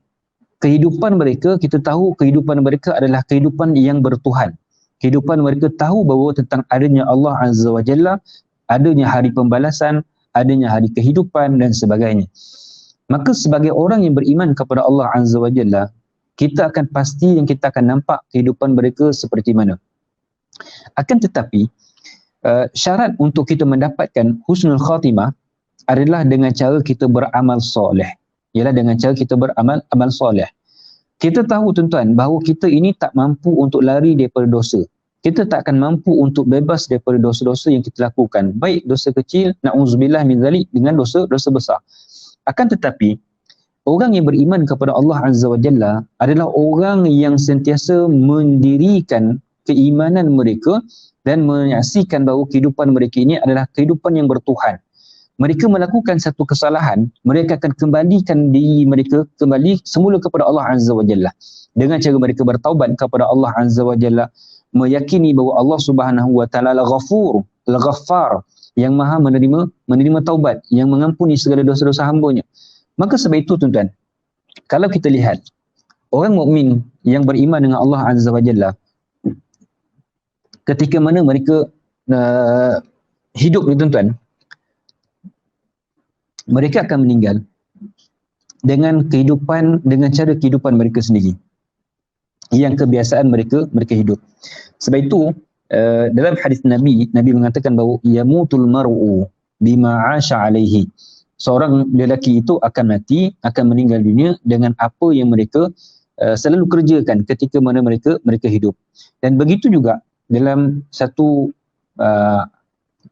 kehidupan mereka, kita tahu kehidupan mereka adalah kehidupan yang bertuhan. Kehidupan mereka tahu bahawa tentang adanya Allah Azza wa Jalla, adanya hari pembalasan, adanya hari kehidupan dan sebagainya. Maka sebagai orang yang beriman kepada Allah Azza wa Jalla, kita akan pasti dan kita akan nampak kehidupan mereka seperti mana. Akan tetapi, syarat untuk kita mendapatkan husnul khatimah adalah dengan cara kita beramal soleh. Ialah dengan cara kita beramal soleh. Kita tahu tuan-tuan bahawa kita ini tak mampu untuk lari daripada dosa. Kita tak akan mampu untuk bebas daripada dosa-dosa yang kita lakukan. Baik dosa kecil, na'udzubillah min zalik, dengan dosa besar. Akan tetapi, orang yang beriman kepada Allah Azza wa Jalla adalah orang yang sentiasa mendirikan keimanan mereka dan menyaksikan bahawa kehidupan mereka ini adalah kehidupan yang bertuhan. mereka melakukan satu kesalahan, mereka akan kembalikan diri mereka kembali semula kepada Allah Azza wa Jalla. Dengan cara mereka bertaubat kepada Allah Azza wa Jalla, meyakini bahawa Allah Subhanahu wa taala Al-Ghafur, Al-Ghaffar, yang Maha menerima taubat, yang mengampuni segala dosa-dosa hamba-Nya. Maka sebab itu tuan-tuan, kalau kita lihat orang mukmin yang beriman dengan Allah Azza wa Jalla, ketika mana mereka hidup ni tuan-tuan, mereka akan meninggal dengan cara kehidupan mereka sendiri, yang kebiasaan mereka hidup. Sebab itu dalam hadis Nabi mengatakan bahawa yamutul mar'u bima 'asha alaihi. Seorang lelaki itu akan mati, akan meninggal dunia dengan apa yang mereka selalu kerjakan ketika mana mereka hidup. Dan begitu juga dalam satu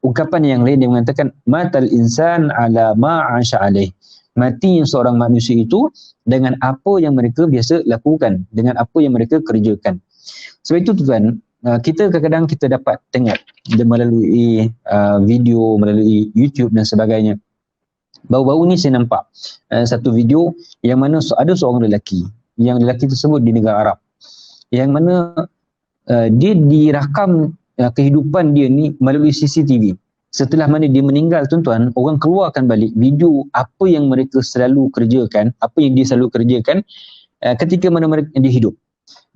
ungkapan yang lain dia mengatakan matal insan ala ma 'asha alaih. Mati seorang manusia itu dengan apa yang mereka biasa lakukan, dengan apa yang mereka kerjakan. Sebab itu tuan, kita kadang-kadang kita dapat tengok melalui video, melalui YouTube dan sebagainya. Baru-baru ni saya nampak satu video yang mana ada seorang lelaki, yang lelaki tersebut di negara Arab, yang mana dia dirakam kehidupan dia ni melalui CCTV. Setelah mana dia meninggal tuan-tuan, orang keluarkan balik video apa yang mereka selalu kerjakan, apa yang dia selalu kerjakan ketika mana dia hidup.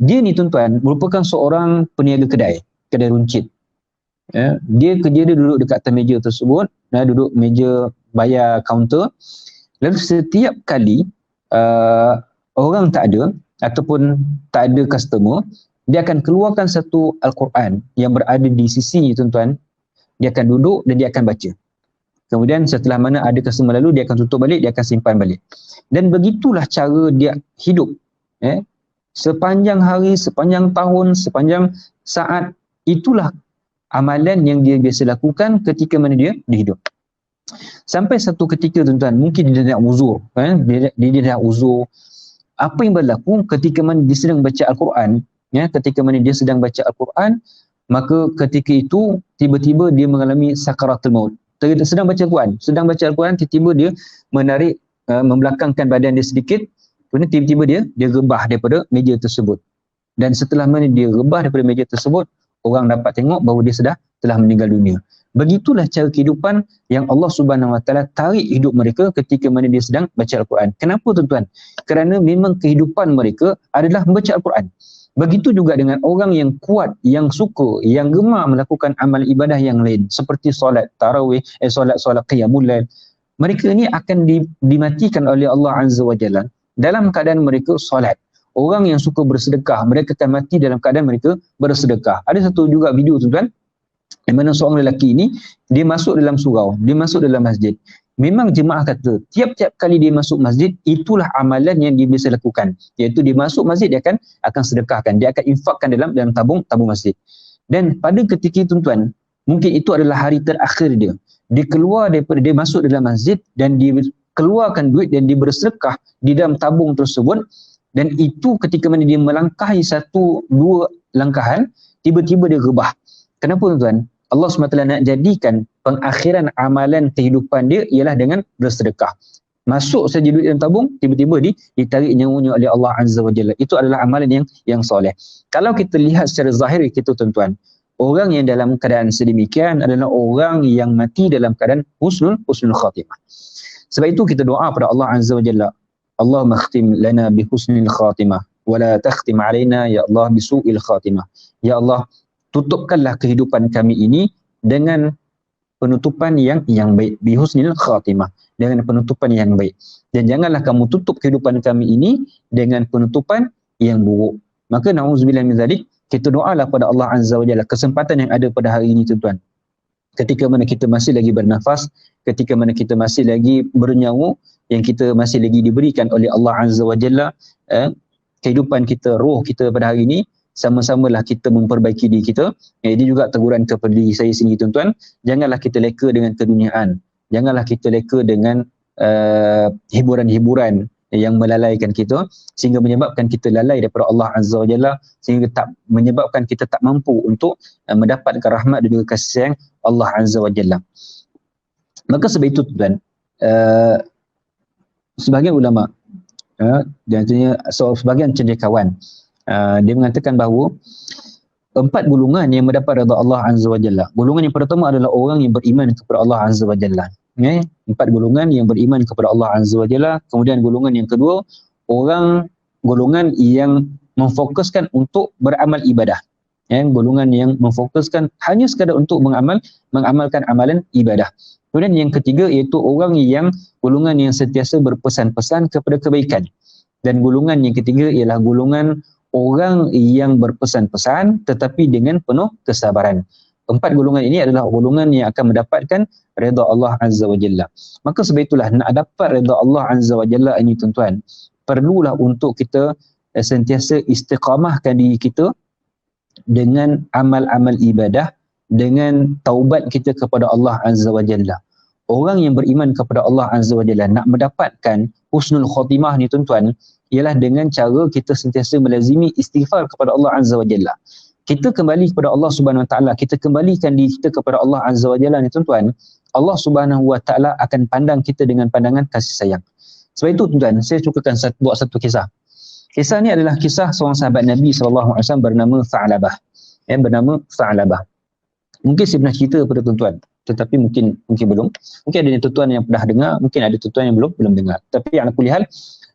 Dia ni tuan-tuan merupakan seorang peniaga kedai runcit. Dia kerja, dia duduk dekat atas meja tersebut, duduk meja bayar kaunter. Lalu setiap kali orang tak ada ataupun tak ada customer, dia akan keluarkan satu Al-Quran yang berada di sisinya tuan-tuan. Dia akan duduk dan dia akan baca. Kemudian setelah mana ada customer lalu, dia akan tutup balik, dia akan simpan balik. Dan begitulah cara dia hidup. Sepanjang hari, sepanjang tahun, sepanjang saat, itulah amalan yang dia biasa lakukan ketika mana dia hidup. Sampai satu ketika tuan-tuan, mungkin dia nak uzur. Dia nak uzur. Apa yang berlaku ketika mana dia sedang baca Al-Quran, ketika mana dia sedang baca Al-Quran, maka ketika itu tiba-tiba dia mengalami sakaratul maut. Sedang baca Al-Quran, tiba-tiba dia menarik, membelakangkan badan dia sedikit, kemudian tiba-tiba dia rebah daripada meja tersebut. Dan setelah mana dia rebah daripada meja tersebut, orang dapat tengok bahawa dia telah meninggal dunia. Begitulah cara kehidupan yang Allah Subhanahu Wa Taala tarik hidup mereka ketika mana dia sedang baca Al-Quran. Kenapa tuan-tuan? Kerana memang kehidupan mereka adalah membaca Al-Quran. Begitu juga dengan orang yang kuat, yang suka, yang gemar melakukan amal ibadah yang lain seperti solat tarawih, solat qiyamul lail. Mereka ni akan dimatikan oleh Allah Azza wa Jalla dalam keadaan mereka solat. Orang yang suka bersedekah, mereka akan mati dalam keadaan mereka bersedekah. Ada satu juga video tuan-tuan, yang mana seorang lelaki ini, dia masuk dalam surau, dia masuk dalam masjid. Memang jemaah kata, tiap-tiap kali dia masuk masjid, itulah amalan yang dia biasa lakukan. Iaitu dia masuk masjid, dia akan sedekahkan, dia akan infakkan dalam tabung masjid. Dan pada ketika itu tuan-tuan, mungkin itu adalah hari terakhir dia. Dia keluar daripada, dia masuk dalam masjid dan dia keluarkan duit dan dia bersedekah di dalam tabung tersebut. Dan itu ketika mana dia melangkahi 1-2 langkahan, tiba-tiba dia rebah. Kenapa tuan-tuan? Allah SWT nak jadikan pengakhiran amalan kehidupan dia ialah dengan bersedekah. Masuk saja duit dalam tabung, tiba-tiba ditarik nyawanya oleh Allah Azza wa Jalla. Itu adalah amalan yang soleh. Kalau kita lihat secara zahir kita tuan-tuan, orang yang dalam keadaan sedemikian adalah orang yang mati dalam keadaan husnul khatimah. Sebab itu kita doa pada Allah Azza wa Jalla, Allahumma khtim lana bi husnil khatimah wa la takhtim alaina ya Allah bi su'il khatimah. Ya Allah, tutupkanlah kehidupan kami ini dengan penutupan yang baik, bi husnil khatimah, dengan penutupan yang baik. Dan janganlah kamu tutup kehidupan kami ini dengan penutupan yang buruk. Maka na'udzubillah min zalik, kita doalah pada Allah Azza wa Jalla kesempatan yang ada pada hari ini tuan-tuan. Ketika mana kita masih lagi bernafas, ketika mana kita masih lagi bernyawa, yang kita masih lagi diberikan oleh Allah Azza wa Jalla, kehidupan kita, roh kita pada hari ini, sama-samalah kita memperbaiki diri kita. Ini juga teguran kepada diri saya sendiri tuan-tuan. Janganlah kita leka dengan keduniaan. Janganlah kita leka dengan hiburan-hiburan yang melalaikan kita sehingga menyebabkan kita lalai daripada Allah Azza wa Jalla, sehingga menyebabkan kita tak mampu untuk mendapatkan rahmat dan juga kasih sayang Allah Azza wa Jalla. Maka sebab itu tuan, sebahagian ulama dan sebahagian cendekiawan dia mengatakan bahawa 4 golongan yang mendapat redha Allah Azza wa Jalla. Golongan yang pertama adalah orang yang beriman kepada Allah Azza wa Jalla. 4 golongan yang beriman kepada Allah Azza wa Jalla. Kemudian golongan yang kedua, golongan yang memfokuskan untuk beramal ibadah. Golongan yang memfokuskan hanya sekadar untuk mengamalkan amalan ibadah. Kemudian yang ketiga iaitu golongan yang sentiasa berpesan-pesan kepada kebaikan. Dan golongan yang ketiga ialah golongan orang yang berpesan-pesan tetapi dengan penuh kesabaran. 4 golongan ini adalah golongan yang akan mendapatkan redha Allah Azza wa Jalla. Maka sebab itulah nak dapat redha Allah Azza wa Jalla ini tuan-tuan, perlulah untuk kita sentiasa istiqamahkan diri kita dengan amal-amal ibadah, dengan taubat kita kepada Allah Azza wa Jalla. Orang yang beriman kepada Allah Azza wa Jalla nak mendapatkan husnul khotimah ni tuan-tuan, ialah dengan cara kita sentiasa melazimi istighfar kepada Allah Azza wa Jalla. Kita kembali kepada Allah Subhanahu wa taala, kita kembalikan diri kita kepada Allah Azza wa Jalla ni tuan-tuan, Allah Subhanahu wa taala akan pandang kita dengan pandangan kasih sayang. Sebab itu tuan-tuan, saya cukakan buat satu kisah. Kisah ni adalah kisah seorang sahabat Nabi SAW bernama Tha'labah. Bernama Tha'labah. Mungkin saya pernah cerita kepada tuan-tuan, tetapi mungkin belum. Mungkin ada tuan-tuan yang pernah dengar, mungkin ada tuan-tuan yang belum dengar. Tapi ala kulli hal,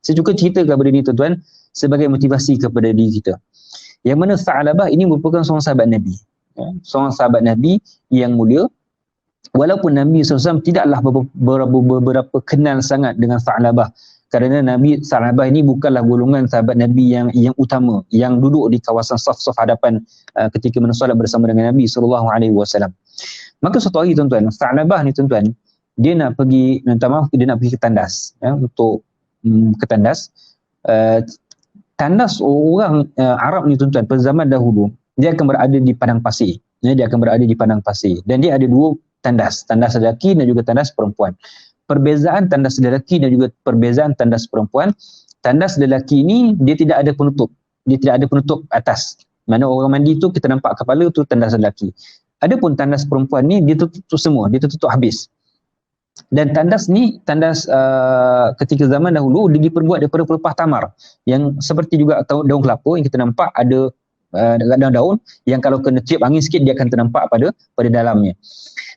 saya juga cerita kepada ini tuan-tuan sebagai motivasi kepada diri kita. Yang mana Tha'labah ini merupakan seorang sahabat Nabi. Seorang sahabat Nabi yang mulia. Walaupun Nabi SAW tidaklah berapa kenal sangat dengan Tha'labah. Kerana Nabi Tha'labah ini bukanlah golongan sahabat Nabi yang utama, yang duduk di kawasan saf-saf hadapan ketika solat bersama dengan Nabi SAW. Maka suatu hari tuan-tuan, Tha'labah ni tuan-tuan, dia nak pergi ke tandas, untuk ke tandas. Tandas orang Arab ni tuan-tuan pada zaman dahulu, dia akan berada di padang pasir. Dan dia ada 2 tandas lelaki dan juga tandas perempuan. Perbezaan tandas lelaki dan juga perbezaan tandas perempuan, tandas lelaki ni dia tidak ada penutup atas. Mana orang mandi tu kita nampak kepala tu tandas lelaki. Adapun tandas perempuan ni dia tutup semua, dia tutup habis. Dan tandas ni, ketika zaman dahulu dia diperbuat daripada pelepah tamar, yang seperti juga daun kelapa yang kita nampak ada daun yang kalau kena tiup angin sikit dia akan ternampak pada dalamnya.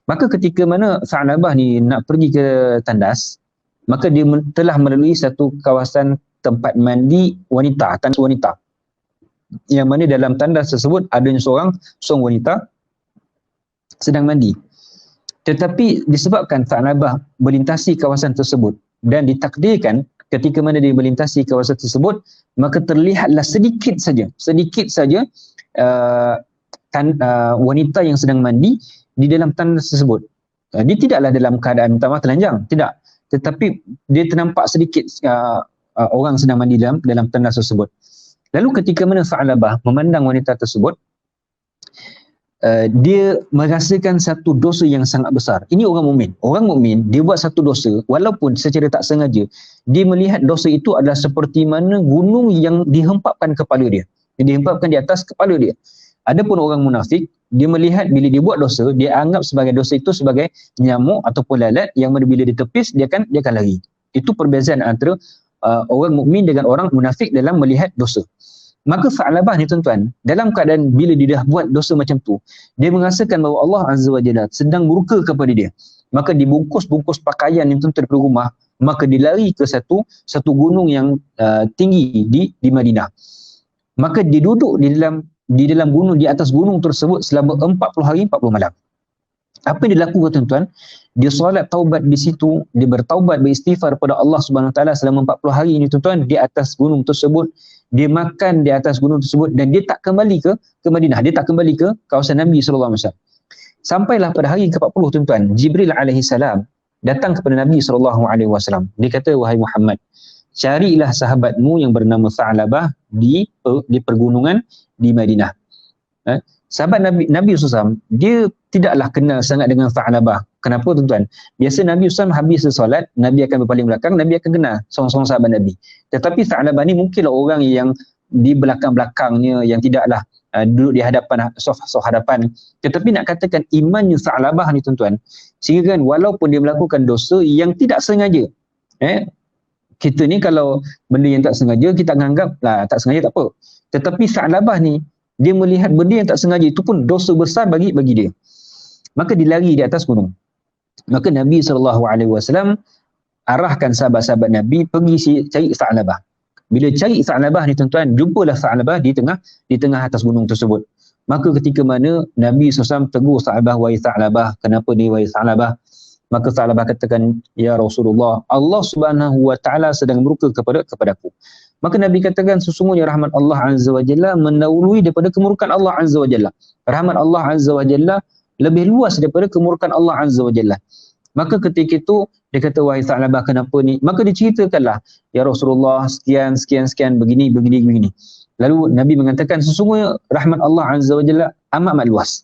Maka ketika mana Tha'labah ni nak pergi ke tandas, maka dia telah melalui satu kawasan tempat mandi wanita, tandas wanita, yang mana dalam tandas tersebut adanya seorang wanita sedang mandi. Tetapi disebabkan Tha'labah melintasi kawasan tersebut dan ditakdirkan ketika mana dia melintasi kawasan tersebut, maka terlihatlah sedikit saja wanita yang sedang mandi di dalam tandas tersebut. Dia tidaklah dalam keadaan telanjang, tidak. Tetapi dia ternampak sedikit orang sedang mandi dalam tandas tersebut. Lalu ketika mana Tha'labah memandang wanita tersebut, dia merasakan satu dosa yang sangat besar. Ini orang mukmin, dia buat satu dosa walaupun secara tak sengaja. Dia melihat dosa itu adalah seperti mana gunung yang dihempapkan kepala dia. Dihempapkan di atas kepala dia. Adapun orang munafik, dia melihat bila dia buat dosa, dia anggap sebagai dosa itu sebagai nyamuk ataupun lalat yang mana bila ditepis dia akan lari. Itu perbezaan antara orang mukmin dengan orang munafik dalam melihat dosa. Maka Tha'labah ni tuan-tuan, dalam keadaan bila dia dah buat dosa macam tu, dia merasakan bahawa Allah Azza wa Jalla sedang murka kepada dia. Maka dibungkus-bungkus pakaian yang tuan-tuan daripada rumah, maka dilari ke satu gunung yang tinggi di Madinah. Maka dia duduk di dalam gunung, di atas gunung tersebut selama 40 hari 40 malam. Apa yang dilakukan tuan-tuan? Dia solat taubat di situ, dia bertaubat, beristighfar kepada Allah Subhanahu Wa Taala selama 40 hari ini tuan-tuan di atas gunung tersebut. Dia makan di atas gunung tersebut dan dia tak kembali ke Madinah, dia tak kembali ke kawasan Nabi SAW. Sampailah pada hari ke-40 tuan-tuan, Jibril alaihi salam datang kepada Nabi SAW. Dia kata, wahai Muhammad, carilah sahabatmu yang bernama Tha'labah di pergunungan di Madinah. Sahabat Nabi SAW, dia tidaklah kenal sangat dengan Tha'labah. Kenapa tuan-tuan? Biasa Nabi SAW habis solat, Nabi akan berpaling belakang, Nabi akan kenal seorang-seorang sahabat Nabi. Tetapi Tha'labah ni mungkinlah orang yang di belakang-belakangnya, yang tidaklah duduk di hadapan sof hadapan. Tetapi nak katakan imannya Sa'labah ni tuan-tuan, sehingga kan walaupun dia melakukan dosa yang tidak sengaja, kita ni kalau benda yang tak sengaja kita anggap lah tak sengaja tak apa. Tetapi Sa'labah ni dia melihat benda yang tak sengaja itu pun dosa besar bagi dia. Maka dia lari di atas gunung. Maka Nabi SAW arahkan sahabat-sahabat Nabi pergi cari Sa'labah. Bila cari Sa'labah ni tuan-tuan, jumpalah Sa'labah di tengah atas gunung tersebut. Maka ketika mana Nabi SAW tegur Sa'labah, wahai Sa'labah, kenapa ni wahai Sa'labah? Maka Sa'labah katakan, ya Rasulullah, Allah Subhanahu wa taala sedang murka kepadaku. Maka Nabi katakan, sesungguhnya rahmat Allah Azza wa Jalla mendahului daripada kemurkaan Allah Azza wa Jalla. Rahmat Allah Azza wa Jalla lebih luas daripada kemurkaan Allah Azza wa Jalla. Maka ketika itu dia kata, wahai Sa'labah, kenapa ni? Maka diceritakanlah, ya Rasulullah, sekian begini. Lalu Nabi mengatakan, sesungguhnya rahmat Allah Azza wa Jalla amat luas.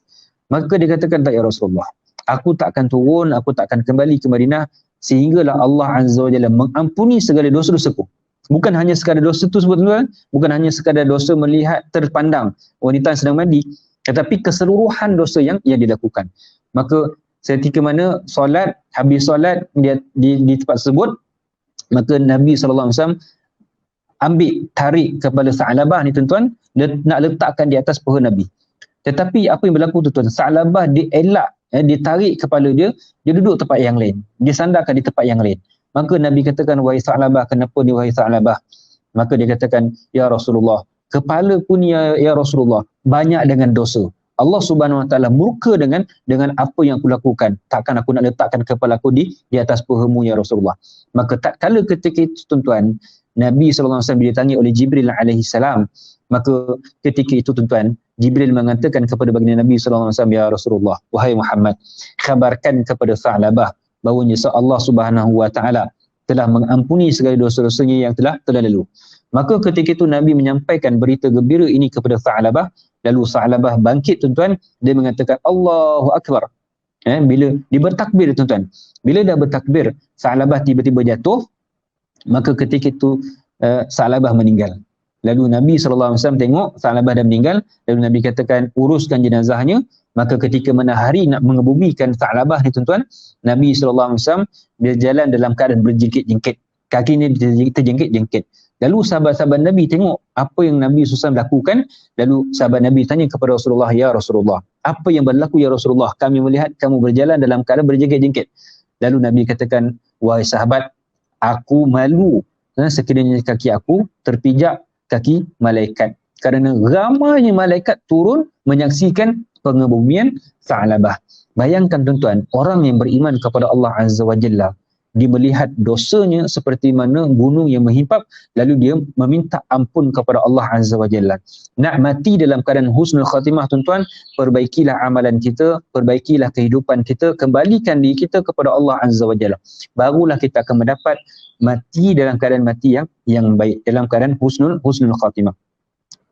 Maka dia katakan, tak ya Rasulullah, aku tak akan turun, aku tak akan kembali ke Madinah sehinggalah Allah Azza wa Jalla mengampuni segala dosa-dosaku. Bukan hanya sekadar dosa tu sebetulnya, bukan hanya sekadar dosa melihat terpandang wanita yang sedang mandi, tetapi keseluruhan dosa yang dilakukan. Maka ketika mana habis solat di tempat tersebut, maka Nabi SAW tarik kepala Sa'labah ni tuan-tuan, dia nak letakkan di atas paha Nabi. Tetapi apa yang berlaku tuan-tuan, Sa'labah dia elak, dia tarik kepala dia duduk tempat yang lain, dia sandarkan di tempat yang lain. Maka Nabi katakan, wahai Sa'labah, kenapa ni wahai Sa'labah? Maka dia katakan, ya Rasulullah, kepala pun ya Rasulullah banyak dengan dosa. Allah Subhanahu wa taala murka dengan apa yang aku lakukan. Takkan aku nak letakkan kepala aku di atas pahamu ya Rasulullah. Maka tak kala ketika itu tuan-tuan, Nabi SAW ditanya oleh Jibril alaihi salam, maka ketika itu tuan-tuan, Jibril mengatakan kepada baginda Nabi SAW, ya Rasulullah, wahai Muhammad, khabarkan kepada Sa'labah bahawanya Allah Subhanahu wa taala telah mengampuni segala dosa-dosanya yang telah lalu. Maka ketika itu Nabi menyampaikan berita gembira ini kepada Sa'labah. Lalu Sa'labah bangkit tuan-tuan, dia mengatakan Allahu Akbar. Bila dia bertakbir tuan-tuan, bila dah bertakbir, Sa'labah tiba-tiba jatuh. Maka ketika itu Sa'labah meninggal. Lalu Nabi SAW tengok Sa'labah dah meninggal. Lalu Nabi katakan, uruskan jenazahnya. Maka ketika mana hari nak mengebumikan Sa'labah ni tuan-tuan, Nabi SAW berjalan dalam keadaan berjengkit-jengkit. Kakinya terjengkit-jengkit. Lalu sahabat-sahabat Nabi tengok apa yang Nabi SAW lakukan. Lalu sahabat Nabi tanya kepada Rasulullah, ya Rasulullah, apa yang berlaku ya Rasulullah? Kami melihat kamu berjalan dalam keadaan berjengkit-jengkit. Lalu Nabi katakan, wahai sahabat, aku malu sekiranya kaki aku terpijak kaki malaikat. Kerana ramainya malaikat turun menyaksikan pengebumian Sa'labah. Bayangkan tuan-tuan, orang yang beriman kepada Allah Azza wa Jalla, dia melihat dosanya seperti mana gunung yang menghimpap, lalu dia meminta ampun kepada Allah Azza wa Jalla. Nak mati dalam keadaan husnul khatimah tuan-tuan, perbaikilah amalan kita, perbaikilah kehidupan kita, kembalikan diri kita kepada Allah Azza wa Jalla. Barulah kita akan mendapat mati dalam keadaan mati yang baik, dalam keadaan husnul khatimah.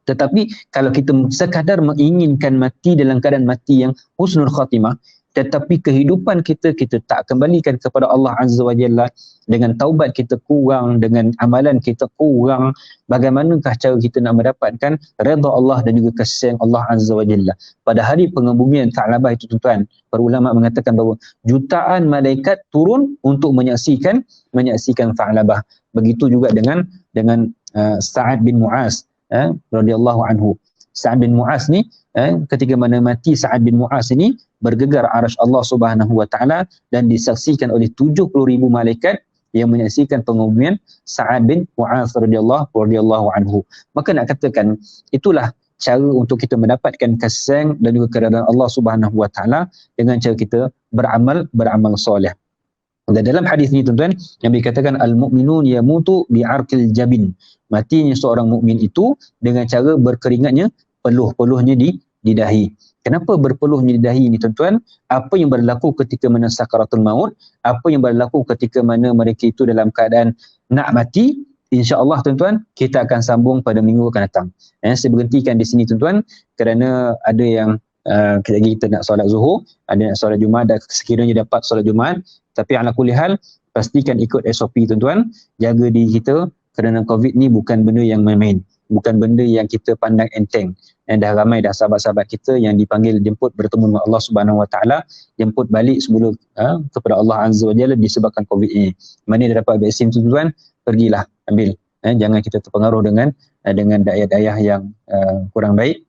Tetapi kalau kita sekadar menginginkan mati dalam keadaan mati yang husnul khatimah, tetapi kehidupan kita tak kembalikan kepada Allah Azza wa Jalla, dengan taubat kita kurang, dengan amalan kita kurang, bagaimanakah cara kita nak mendapatkan redha Allah dan juga kasih sayang Allah Azza wa Jalla? Pada hari pengebumian Sa'labah itu tuan-tuan, para ulama mengatakan bahawa jutaan malaikat turun untuk menyaksikan Sa'labah. Begitu juga dengan Sa'ad bin Mu'az radhiyallahu anhu. Sa'ad bin Mu'az ni, ketika mana mati Sa'ad bin Mu'az ini, bergegar arasy Allah Subhanahu wa taala dan disaksikan oleh 70,000 malaikat yang menyaksikan pengebumian Sa'ad bin Mu'az radhiyallahu anhu. Maka nak katakan, itulah cara untuk kita mendapatkan kasih sayang dan juga keridaan Allah Subhanahu wa taala dengan cara kita beramal soleh. Dan dalam hadis ini tuan-tuan, yang dikatakan al-mu'minun yamutu bi'arqil jabin. Matinya seorang mukmin itu dengan cara berkeringatnya, peluh-peluhnya di dahi. Kenapa berpeluhnya di dahi ini tuan-tuan? Apa yang berlaku ketika mana sakaratul maut, apa yang berlaku ketika mana mereka itu dalam keadaan nak mati, insya-Allah tuan-tuan kita akan sambung pada minggu akan datang. Saya berhentikan di sini tuan-tuan kerana ada yang kita nak solat Zuhur, ada nak solat Jumaat, dan sekiranya dapat solat Jumaat. Tapi ala kulli hal, pastikan ikut SOP tuan-tuan, jaga diri kita kerana COVID ni bukan benda yang main-main, bukan benda yang kita pandang enteng. dah ramai dah sahabat-sahabat kita yang dipanggil jemput bertemu dengan Allah Subhanahu Wa Taala, jemput balik semula kepada Allah Azza wa Jalla disebabkan COVID ini. Mana dah dapat vaksin tuan, pergilah ambil. Jangan kita terpengaruh dengan daya-daya yang kurang baik.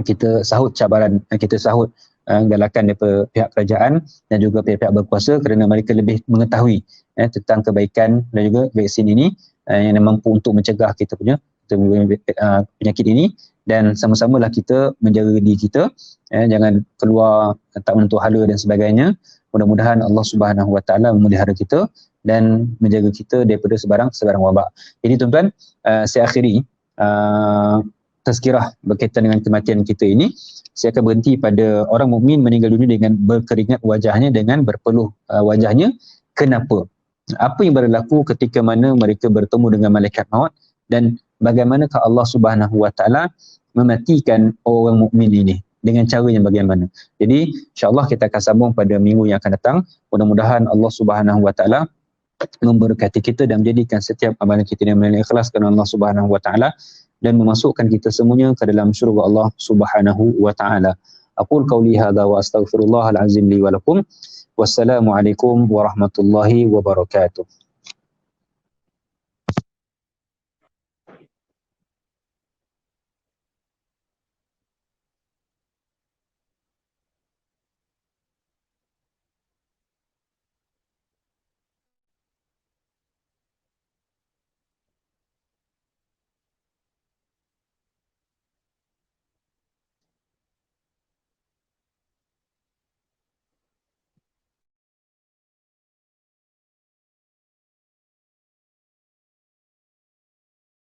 Kita sahut cabaran, kita sahut galakan daripada pihak kerajaan dan juga pihak-pihak berkuasa kerana mereka lebih mengetahui tentang kebaikan dan juga vaksin ini yang mampu untuk mencegah kita punya penyakit ini, dan sama-samalah kita menjaga diri kita, jangan keluar tak menentu hala dan sebagainya. Mudah-mudahan Allah Subhanahu Wa Taala memelihara kita dan menjaga kita daripada sebarang wabak. Jadi tuan-tuan, saya akhiri tazkirah berkaitan dengan kematian kita ini. Saya akan berhenti pada orang mukmin meninggal dunia dengan berkeringat wajahnya, dengan berpeluh wajahnya. Kenapa? Apa yang berlaku ketika mana mereka bertemu dengan malaikat maut, dan bagaimanakah Allah Subhanahu Wa Taala mematikan orang mukmin ini, dengan cara yang bagaimana. Jadi insya-Allah kita akan sambung pada minggu yang akan datang. Mudah-mudahan Allah Subhanahu Wa Taala memberkati kita dan menjadikan setiap amalan kita yang ikhlas kerana Allah Subhanahu Wa Taala, dan memasukkan kita semuanya ke dalam syurga Allah Subhanahu Wa Taala. Aqul qauli hadza wa astaghfirullahal azim li wa lakum. Wassalamualaikum warahmatullahi wabarakatuh.